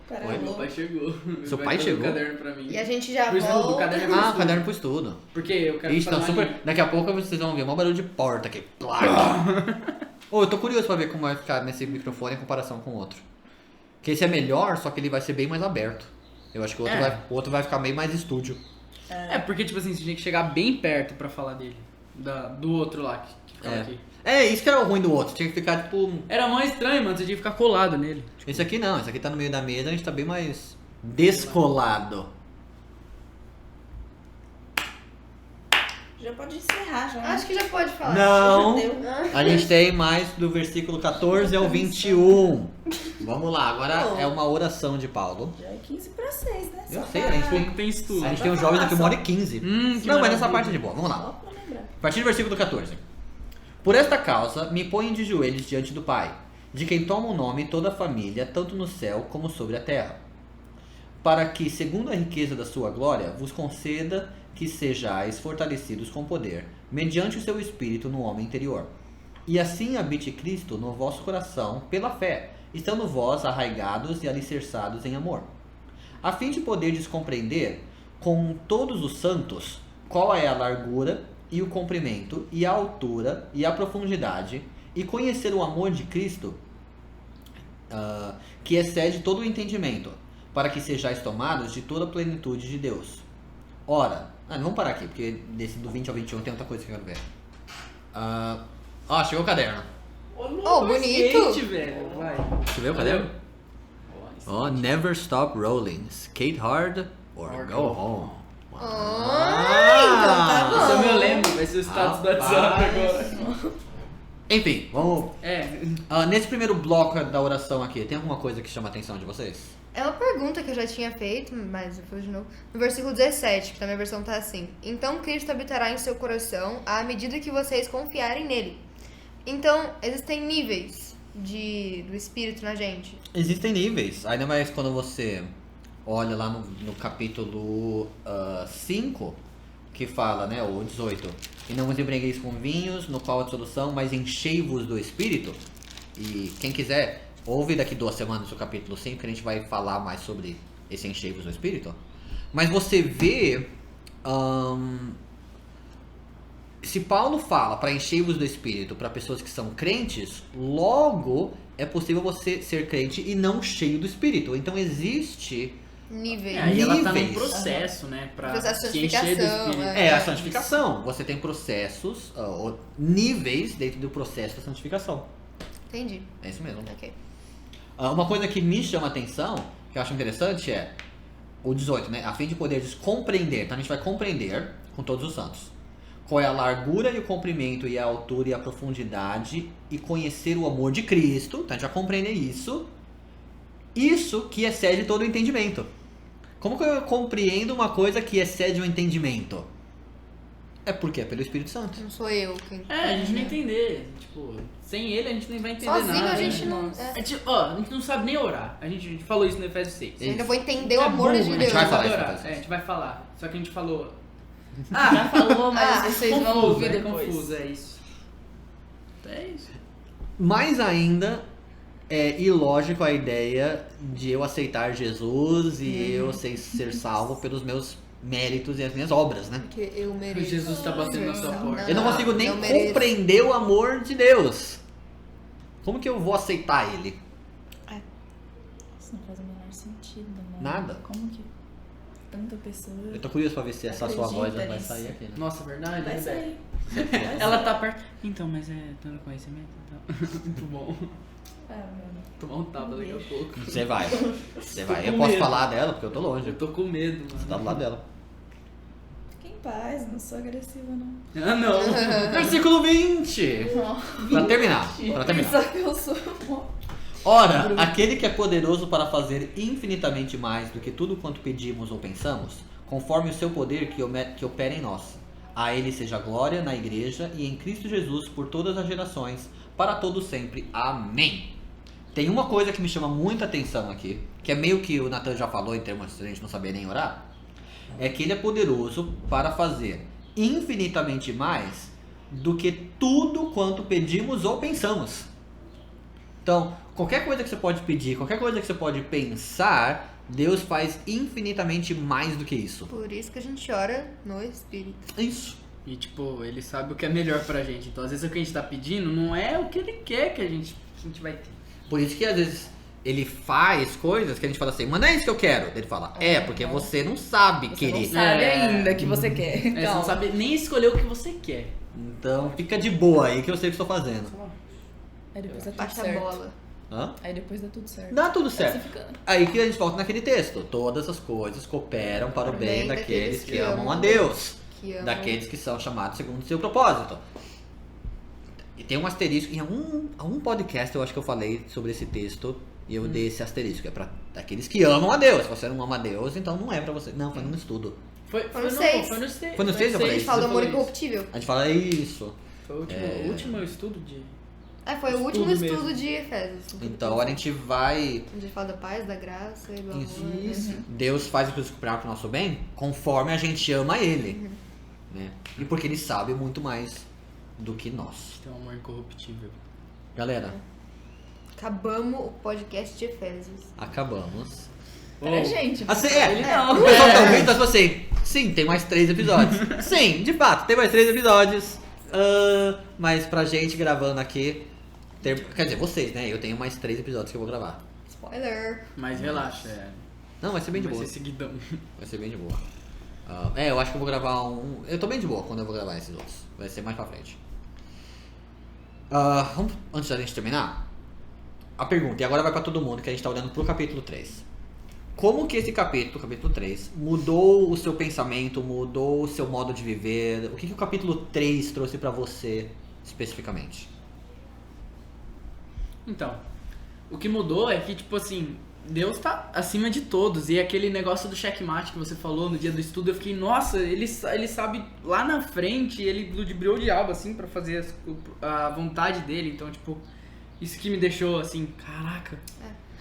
Cara, Oi, é Meu louco. pai chegou. Seu Vai pai trazer chegou? o caderno pra mim. E a gente já Por isso, o volta. caderno é Ah, estudo. caderno pro estudo. Porque eu quero Ixi, tá fazer uma super. linha. Daqui a pouco vocês vão ver um barulho de porta aqui. Ô, eu tô curioso pra ver como vai ficar nesse microfone em comparação com o outro. Porque esse é melhor, só que ele vai ser bem mais aberto. Eu acho que o outro, É. o outro vai ficar meio mais estúdio. É, porque, tipo assim, você tinha que chegar bem perto pra falar dele. Do outro lá, que ficava aqui. É, isso que era o ruim do outro. Tinha que ficar, tipo... Era mó estranho, mano. Você tinha que ficar colado nele. Esse aqui não, esse aqui tá no meio da mesa, a gente tá bem mais descolado. Já pode encerrar, já. Acho que já pode falar. Não! Já deu. A gente tem mais do versículo 14 ao 21. Vamos lá, agora é uma oração de Paulo. Já é 15 pra 6, né? Eu Só sei, pra- a gente tem- Pouco tem estudo. A gente pra tem um jovem falar, daqui só. 1h15. Que Não, mas nessa maravilha. parte é de boa, vamos lá. Só pra lembrar. A partir do versículo 14. Por esta causa, me ponho de joelhos diante do Pai, de quem toma o nome toda a família, tanto no céu como sobre a terra, para que, segundo a riqueza da sua glória, vos conceda que sejais fortalecidos com poder, mediante o seu Espírito no homem interior. E assim habite Cristo no vosso coração, pela fé, estando vós arraigados e alicerçados em amor, a fim de poderdes compreender com todos os santos qual é a largura e o comprimento e a altura e a profundidade, e conhecer o amor de Cristo, que excede todo o entendimento, para que sejais tomados de toda a plenitude de Deus. Ora, vamos parar aqui, porque desse do 20 ao 21 tem outra coisa que eu quero ver. Chegou o caderno. Oh, bonito. Skate, velho. Vai. Deixa eu ver o caderno. Never stop rolling. Skate hard or go home. Então tá bom. Esse é o meu lema, vai ser o status do WhatsApp agora. Enfim, vamos. É. Nesse primeiro bloco da oração aqui, tem alguma coisa que chama a atenção de vocês? É uma pergunta que eu já tinha feito, mas eu fiz de novo. No versículo 17, que na minha versão tá assim. Então Cristo habitará em seu coração à medida que vocês confiarem nele. Então, existem níveis do Espírito na gente. Existem níveis, ainda mais quando você olha lá no capítulo 5, que fala, né, o 18. E não vos embriagueis com vinhos, no qual a dissolução, mas enchei-vos do Espírito. E quem quiser, ouve daqui 2 semanas o capítulo 5, que a gente vai falar mais sobre esse enchei-vos do Espírito. Mas você vê... se Paulo fala para enchei-vos do Espírito para pessoas que são crentes, logo é possível você ser crente e não cheio do Espírito. Então existe... Níveis. Aí ela tá num Níveis. processo, né? Pra Processo de se encher do santificação, espírito. É a santificação. Você tem processos, ou níveis dentro do processo da santificação. Entendi. É isso mesmo. Ok. Uma coisa que me chama a atenção, que eu acho interessante, é o 18, né? A fim de poderes compreender. Então a gente vai compreender com todos os santos. Qual é a largura e o comprimento e a altura e a profundidade e conhecer o amor de Cristo. Então a gente vai compreender isso. Isso que excede todo o entendimento. Como que eu compreendo uma coisa que excede o entendimento? É porque é pelo Espírito Santo. Não sou eu quem. A gente não entender. Tipo, sem ele a gente nem vai entender Sozinho nada. a gente né? não. Nossa. É. A gente não sabe nem orar. A gente falou isso no Efésios 6. Eu ainda vou entender É o amor burro, de a Deus. gente vai falar isso orar. depois. A gente vai falar. Só que a gente falou. Já falou, mas vocês vão Confuso, ouvir é depois. confuso, é isso. É isso. Mais ainda, é ilógico a ideia de eu aceitar Jesus e eu ser salvo pelos meus méritos e as minhas obras, né? Porque eu mereço. Jesus tá batendo na sua porta. Eu não consigo nem eu mereço. compreender o amor de Deus. Como que eu vou aceitar ele? Isso não faz o menor sentido, mano. Nada. Como que tanta pessoa... Eu tô curioso pra ver se essa sua voz Acredita vai nisso. sair aqui, né? Nossa, verdade? Vai né, sair. Ela tá perto. Então, mas é dando conhecimento, então. Muito bom. Ah, mano. Tomar um tapa daqui a pouco. Você vai. Você vai. Tô Eu com posso medo. falar dela porque eu tô longe. Eu tô com medo, Você tá mano. do lado dela. Fique em paz, não sou agressiva, não. Ah, não. Versículo 20. Pra terminar. Pra terminar. Pensar que eu sou... Ora, aquele que é poderoso para fazer infinitamente mais do que tudo quanto pedimos ou pensamos, conforme o seu poder que opera em nós. A ele seja a glória na igreja e em Cristo Jesus por todas as gerações, para todos sempre. Amém. Tem uma coisa que me chama muita atenção aqui, que é meio que o Nathan já falou em termos de a gente não saber nem orar, é que ele é poderoso para fazer infinitamente mais do que tudo quanto pedimos ou pensamos. Então, qualquer coisa que você pode pedir, qualquer coisa que você pode pensar, Deus faz infinitamente mais do que isso. Por isso que a gente ora no Espírito. Isso. E tipo, ele sabe o que é melhor pra gente. Então, às vezes o que a gente tá pedindo não é o que ele quer que a gente vai ter. Por isso que às vezes ele faz coisas que a gente fala assim, mas não é isso que eu quero. Ele fala, porque você não sabe Você querer. não sabe É. ainda que você quer. Você não Calma. sabe nem escolher o que você quer. Então fica de boa aí que eu sei o que estou fazendo. Aí depois dá tudo Baixa a certo. bola. Hã? Aí depois dá tudo certo. Dá tudo Vai certo. se ficando. Aí que a gente volta naquele texto. Todas as coisas cooperam para o bem daqueles que amam a Deus. Que amam. Daqueles que são chamados segundo o seu propósito. E tem um asterisco, em algum podcast eu acho que eu falei sobre esse texto e eu dei esse asterisco, é pra daqueles que amam a Deus. Se você não ama a Deus, então não é pra você. Não, foi num estudo. Foi no seis. Foi no 6. Foi no seis, eu falei A gente isso. fala do amor Você falou incorruptível. A gente fala isso. Foi o último estudo de... Foi o último Estudo estudo mesmo. de Efésios. Então a gente vai. A gente fala da paz, da graça e do Isso. amor. Deus faz as coisas cooperar pro nosso bem conforme a gente ama Ele. Né? E porque Ele sabe muito mais do que nós. Tem um amor incorruptível. Galera, Acabamos o podcast de Efésios. acabamos. Pera, gente. Assim, Ele não. O pessoal tá ouvindo, tá assim, sim, tem mais 3 episódios. Sim, de fato, tem mais 3 episódios. Mas pra gente gravando aqui, quer dizer, vocês, né? Eu tenho mais 3 episódios que eu vou gravar. Spoiler. Mas relaxa, Não, vai ser bem de vai boa. ser seguidão. Vai ser bem de boa. Eu acho que eu vou gravar um. Eu tô bem de boa quando eu vou gravar esses outros. Vai ser mais pra frente. Antes da gente terminar, a pergunta, e agora vai pra todo mundo, que a gente tá olhando pro capítulo 3. Como que esse capítulo 3, mudou o seu pensamento, mudou o seu modo de viver? O que o capítulo 3 trouxe pra você especificamente? Então, o que mudou é que, tipo assim, Deus tá acima de todos. E aquele negócio do checkmate que você falou no dia do estudo, eu fiquei, nossa, ele sabe lá na frente, ele ludibriou o diabo, assim, pra fazer a vontade dele. Então, tipo, isso que me deixou, assim, caraca,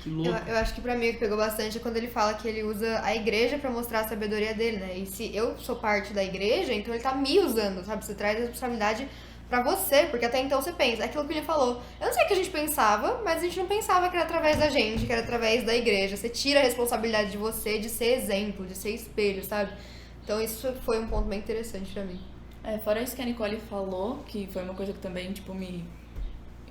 que louco. Eu acho que pra mim o que pegou bastante é quando ele fala que ele usa a igreja pra mostrar a sabedoria dele, né? E se eu sou parte da igreja, então ele tá me usando, sabe? Você traz a responsabilidade pra você, porque até então você pensa, é aquilo que ele falou. Eu não sei o que a gente pensava, mas a gente não pensava que era através da gente, que era através da igreja. Você tira a responsabilidade de você de ser exemplo, de ser espelho, sabe? Então isso foi um ponto bem interessante pra mim. Fora isso que a Nicole falou, que foi uma coisa que também, tipo, me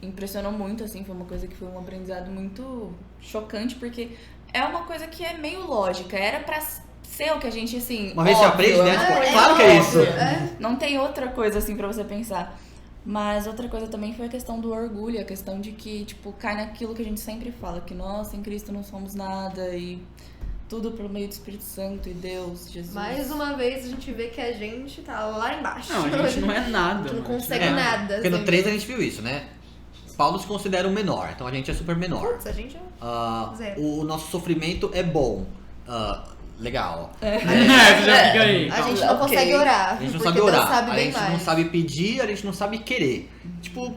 impressionou muito, assim, foi uma coisa que foi um aprendizado muito chocante, porque é uma coisa que é meio lógica, era pra ser o que a gente, assim, Uma vez você óbvio, aprende, né? uma Tipo, coisa claro que é isso. óbvia. Não tem outra coisa, assim, pra você pensar. Mas outra coisa também foi a questão do orgulho, a questão de que, tipo, cai naquilo que a gente sempre fala, que nós, em Cristo, não somos nada, e tudo por meio do Espírito Santo e Deus, Jesus. Mais uma vez a gente vê que a gente tá lá embaixo. Não, a gente não é nada. A gente não mano. consegue É. nada. Porque no assim. 3 a gente viu isso, né? Paulo se considera o menor, então a gente é super menor. Putz, a gente é Zero. o nosso sofrimento é bom. Legal. Você já fica aí. A calma. gente não Ok. consegue orar. A gente não porque sabe Deus orar, sabe a bem gente mais. não sabe pedir, a gente não sabe querer. Tipo,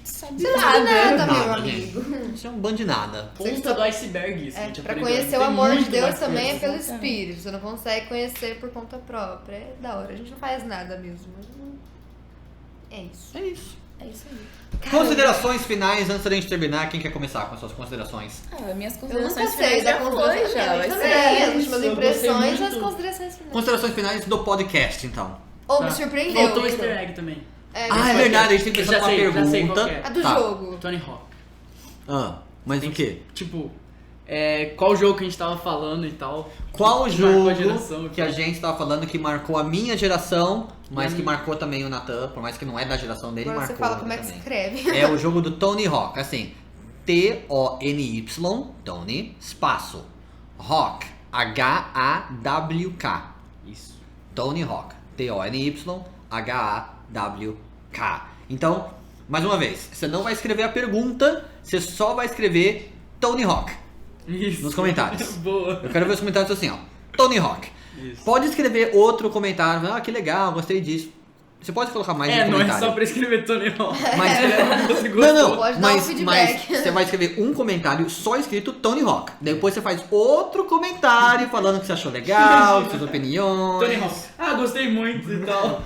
Sabe Você não sabe nada, nada, meu amigo. isso é um bando de nada. Ponta do iceberg isso. a É, gente pra aprendeu. conhecer o Tem amor de muito Deus mais também é coisa. pelo Exatamente. Espírito. Você não consegue conhecer por conta própria. É da hora. A gente não faz nada mesmo. É isso. É isso. É isso aí. Considerações finais antes da gente terminar. Quem quer começar com as suas considerações? Minhas Eu nunca considerações sei finais da já foi, consideração. já. Vai Eu ser também, as isso. últimas eu gostei impressões e muito. as considerações finais. Considerações finais do podcast, então. Ou Tá. me surpreendeu. Faltou o então. easter egg também. É, Ah, é verdade, a gente tem que Eu pensar já numa sei, já sei qual pergunta. que a do Tá. jogo. Tony Hawk. Mas o quê? Tipo, qual jogo que a gente tava falando e tal. Qual que marcou jogo a geração, que a gente tava falando que marcou a minha geração, mas E a que minha. marcou também o Natan, por mais que não é da geração dele, Agora marcou você fala ele como é que também. escreve. É o jogo do Tony Hawk, assim, T-O-N-Y, Tony, espaço, Hawk, H-A-W-K, Isso. Tony Hawk, T-O-N-Y-H-A-W-K. Então, mais uma vez, você não vai escrever a pergunta, você só vai escrever Tony Hawk Isso. nos comentários. Boa. Eu quero ver os comentários assim, ó, Tony Hawk. Isso. Pode escrever outro comentário, que legal, gostei disso. Você pode colocar mais um Não é comentário. só pra escrever Tony Hawk. Mas, Você gostou. não, Pode dar um mas feedback. você vai escrever um comentário só escrito Tony Hawk. Depois você faz outro comentário falando o que você achou legal, suas opiniões. Tony Hawk. Gostei muito e tal.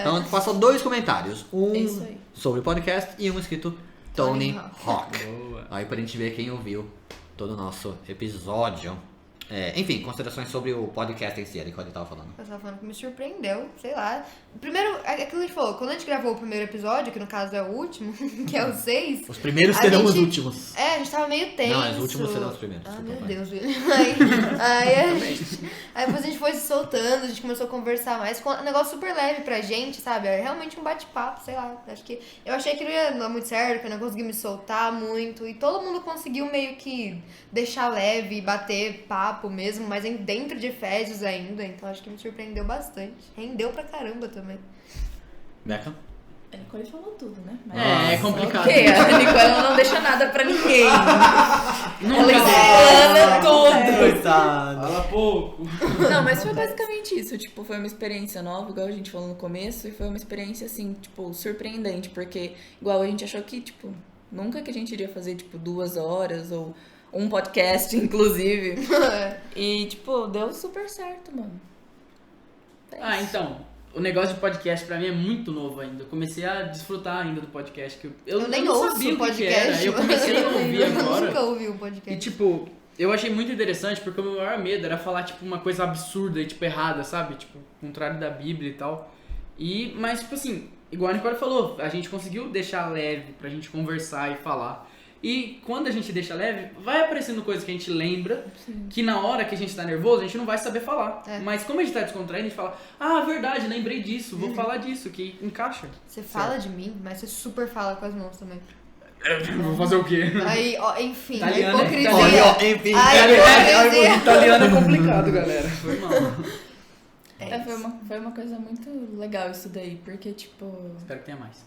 Então faça 2 comentários. Um É isso aí. sobre o podcast e um escrito Tony Tony Hawk. Boa. Aí pra gente ver quem ouviu todo o nosso episódio. Enfim, considerações sobre o podcast em si, era o que ele tava falando. Eu tava falando que me surpreendeu, sei lá. Primeiro, aquilo que a gente falou, quando a gente gravou o primeiro episódio, que no caso é o último, que é o 6, Os primeiros A serão os gente- últimos. a gente tava meio tenso. Não, os últimos serão os primeiros. Ah, desculpa, meu vai. Deus, velho. Aí depois a gente foi se soltando, a gente começou a conversar mais. Ficou um negócio super leve pra gente, sabe? É realmente um bate-papo, sei lá. Eu achei que não ia dar muito certo, que eu não consegui me soltar muito. E todo mundo conseguiu meio que deixar leve e bater papo mesmo, mas dentro de Efésios ainda. Então acho que me surpreendeu bastante. Rendeu pra caramba também. Beca? A Nicole falou tudo, né? É complicado. Ok, a Nicole não deixa nada pra ninguém. Nunca Ela explana tudo. Coitado. Fala pouco. Não, mas foi basicamente isso. Tipo, foi uma experiência nova, igual a gente falou no começo. E foi uma experiência, assim, tipo, surpreendente. Porque, igual a gente achou que, tipo, nunca que a gente iria fazer, tipo, 2 horas ou um podcast, inclusive. E, tipo, deu super certo, mano. É isso. Então, o negócio de podcast pra mim é muito novo ainda. Eu comecei a desfrutar ainda do podcast. Que eu nem não ouço sabia o que podcast. era. Eu comecei a ouvir Eu agora. nunca ouvi um E podcast. tipo, eu achei muito interessante porque o meu maior medo era falar, tipo, uma coisa absurda e, tipo, errada, sabe? Tipo, contrário da Bíblia e tal. Mas, tipo assim, igual a Nicole falou, a gente conseguiu deixar leve pra gente conversar e falar. E quando a gente deixa leve, vai aparecendo coisas que a gente lembra, que na hora que a gente tá nervoso, a gente não vai saber falar. É. Mas como a gente tá descontraído, a gente fala, verdade, lembrei disso, vou falar disso, que encaixa. Você fala de mim, mas você super fala com as mãos também. Vou fazer o quê? Aí, ó, enfim, a Italiano, hipocrisia. italiano. Olha, ó, enfim. Ai, hipocrisia. Italiano é complicado, galera. Foi mal. Foi uma coisa muito legal isso daí, porque, tipo... Espero que tenha mais.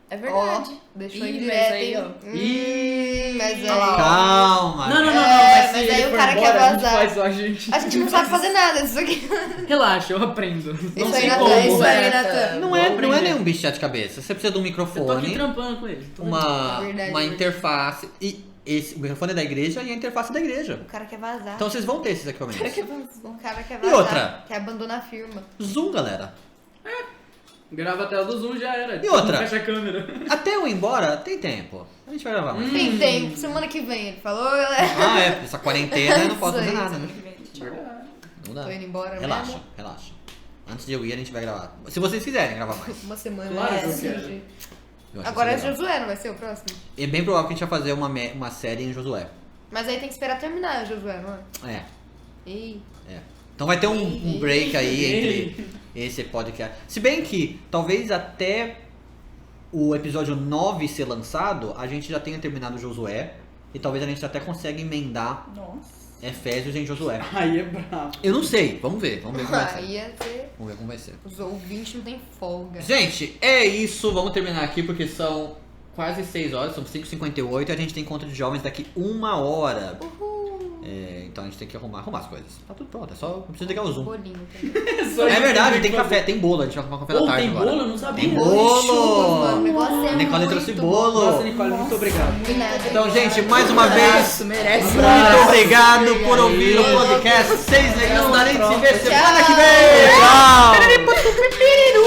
É verdade. Deixou Ih, em mas direto, aí, hein? ó. Mas aí... Olha lá, ó. Calma. Não, É, mas se mas ele aí o for cara embora, quer a gente vazar. faz só a gente. A gente não sabe fazer nada disso aqui. Relaxa, eu aprendo. Não Isso sei aí, como. Natan, isso aí, velho. Natan. Não Vou é aprender. nenhum bicho de sete cabeças. Você precisa de um Eu tô aqui microfone, trampando com ele. uma Verdade. interface. E o microfone é da igreja e a interface é da igreja. O cara quer vazar. Então vocês vão ter esses equipamentos. O cara quer E vazar. outra? Quer abandonar a firma. Zoom, galera. Grava a tela do Zoom, já era. E outra? Fecha a câmera. Até eu ir embora, tem tempo. A gente vai gravar mais. Tem tempo. Semana que vem, ele falou, galera. Essa quarentena eu não posso Isso fazer aí, nada, né? Não dá. Tô indo embora Relaxa, mesmo. relaxa. Antes de eu ir, a gente vai gravar. Se vocês quiserem gravar mais. Uma semana. Claro que eu desse quero. jeito. Eu acho Agora é isso legal. Josué, não vai ser o próximo? É bem provável que a gente vai fazer uma série em Josué. Mas aí tem que esperar terminar Josué, não é? É. Ih. Então vai ter um break aí entre esse podcast. Se bem que talvez até o episódio 9 ser lançado, a gente já tenha terminado Josué. E talvez a gente até consiga emendar Nossa. Efésios em Josué. Aí é brabo. Eu não sei, vamos ver como vai ser. Aí ia ser. Vamos ver como vai ser. Os ouvintes não tem folga. Gente, é isso. Vamos terminar aqui porque são quase 6 horas, são 5h58 e a gente tem encontro de jovens daqui 1 hora. Então a gente tem que arrumar as coisas. Tá tudo pronto, é só não precisa ligar o Zoom. Bolinho também. Só É isso verdade, que tem fazer. café, tem bolo, a gente vai tomar café da Pô, tarde tem agora. bolo? Eu não sabia. Tem Churros, bolo! mano, o negócio é Nicole muito trouxe bom. bolo. Nossa, Nicole, muito obrigado. De nada. Então, gente, mais uma vez, merece. muito obrigado por ouvir o podcast 6 Legumes da Gente. Se vê semana que vem. Tchau!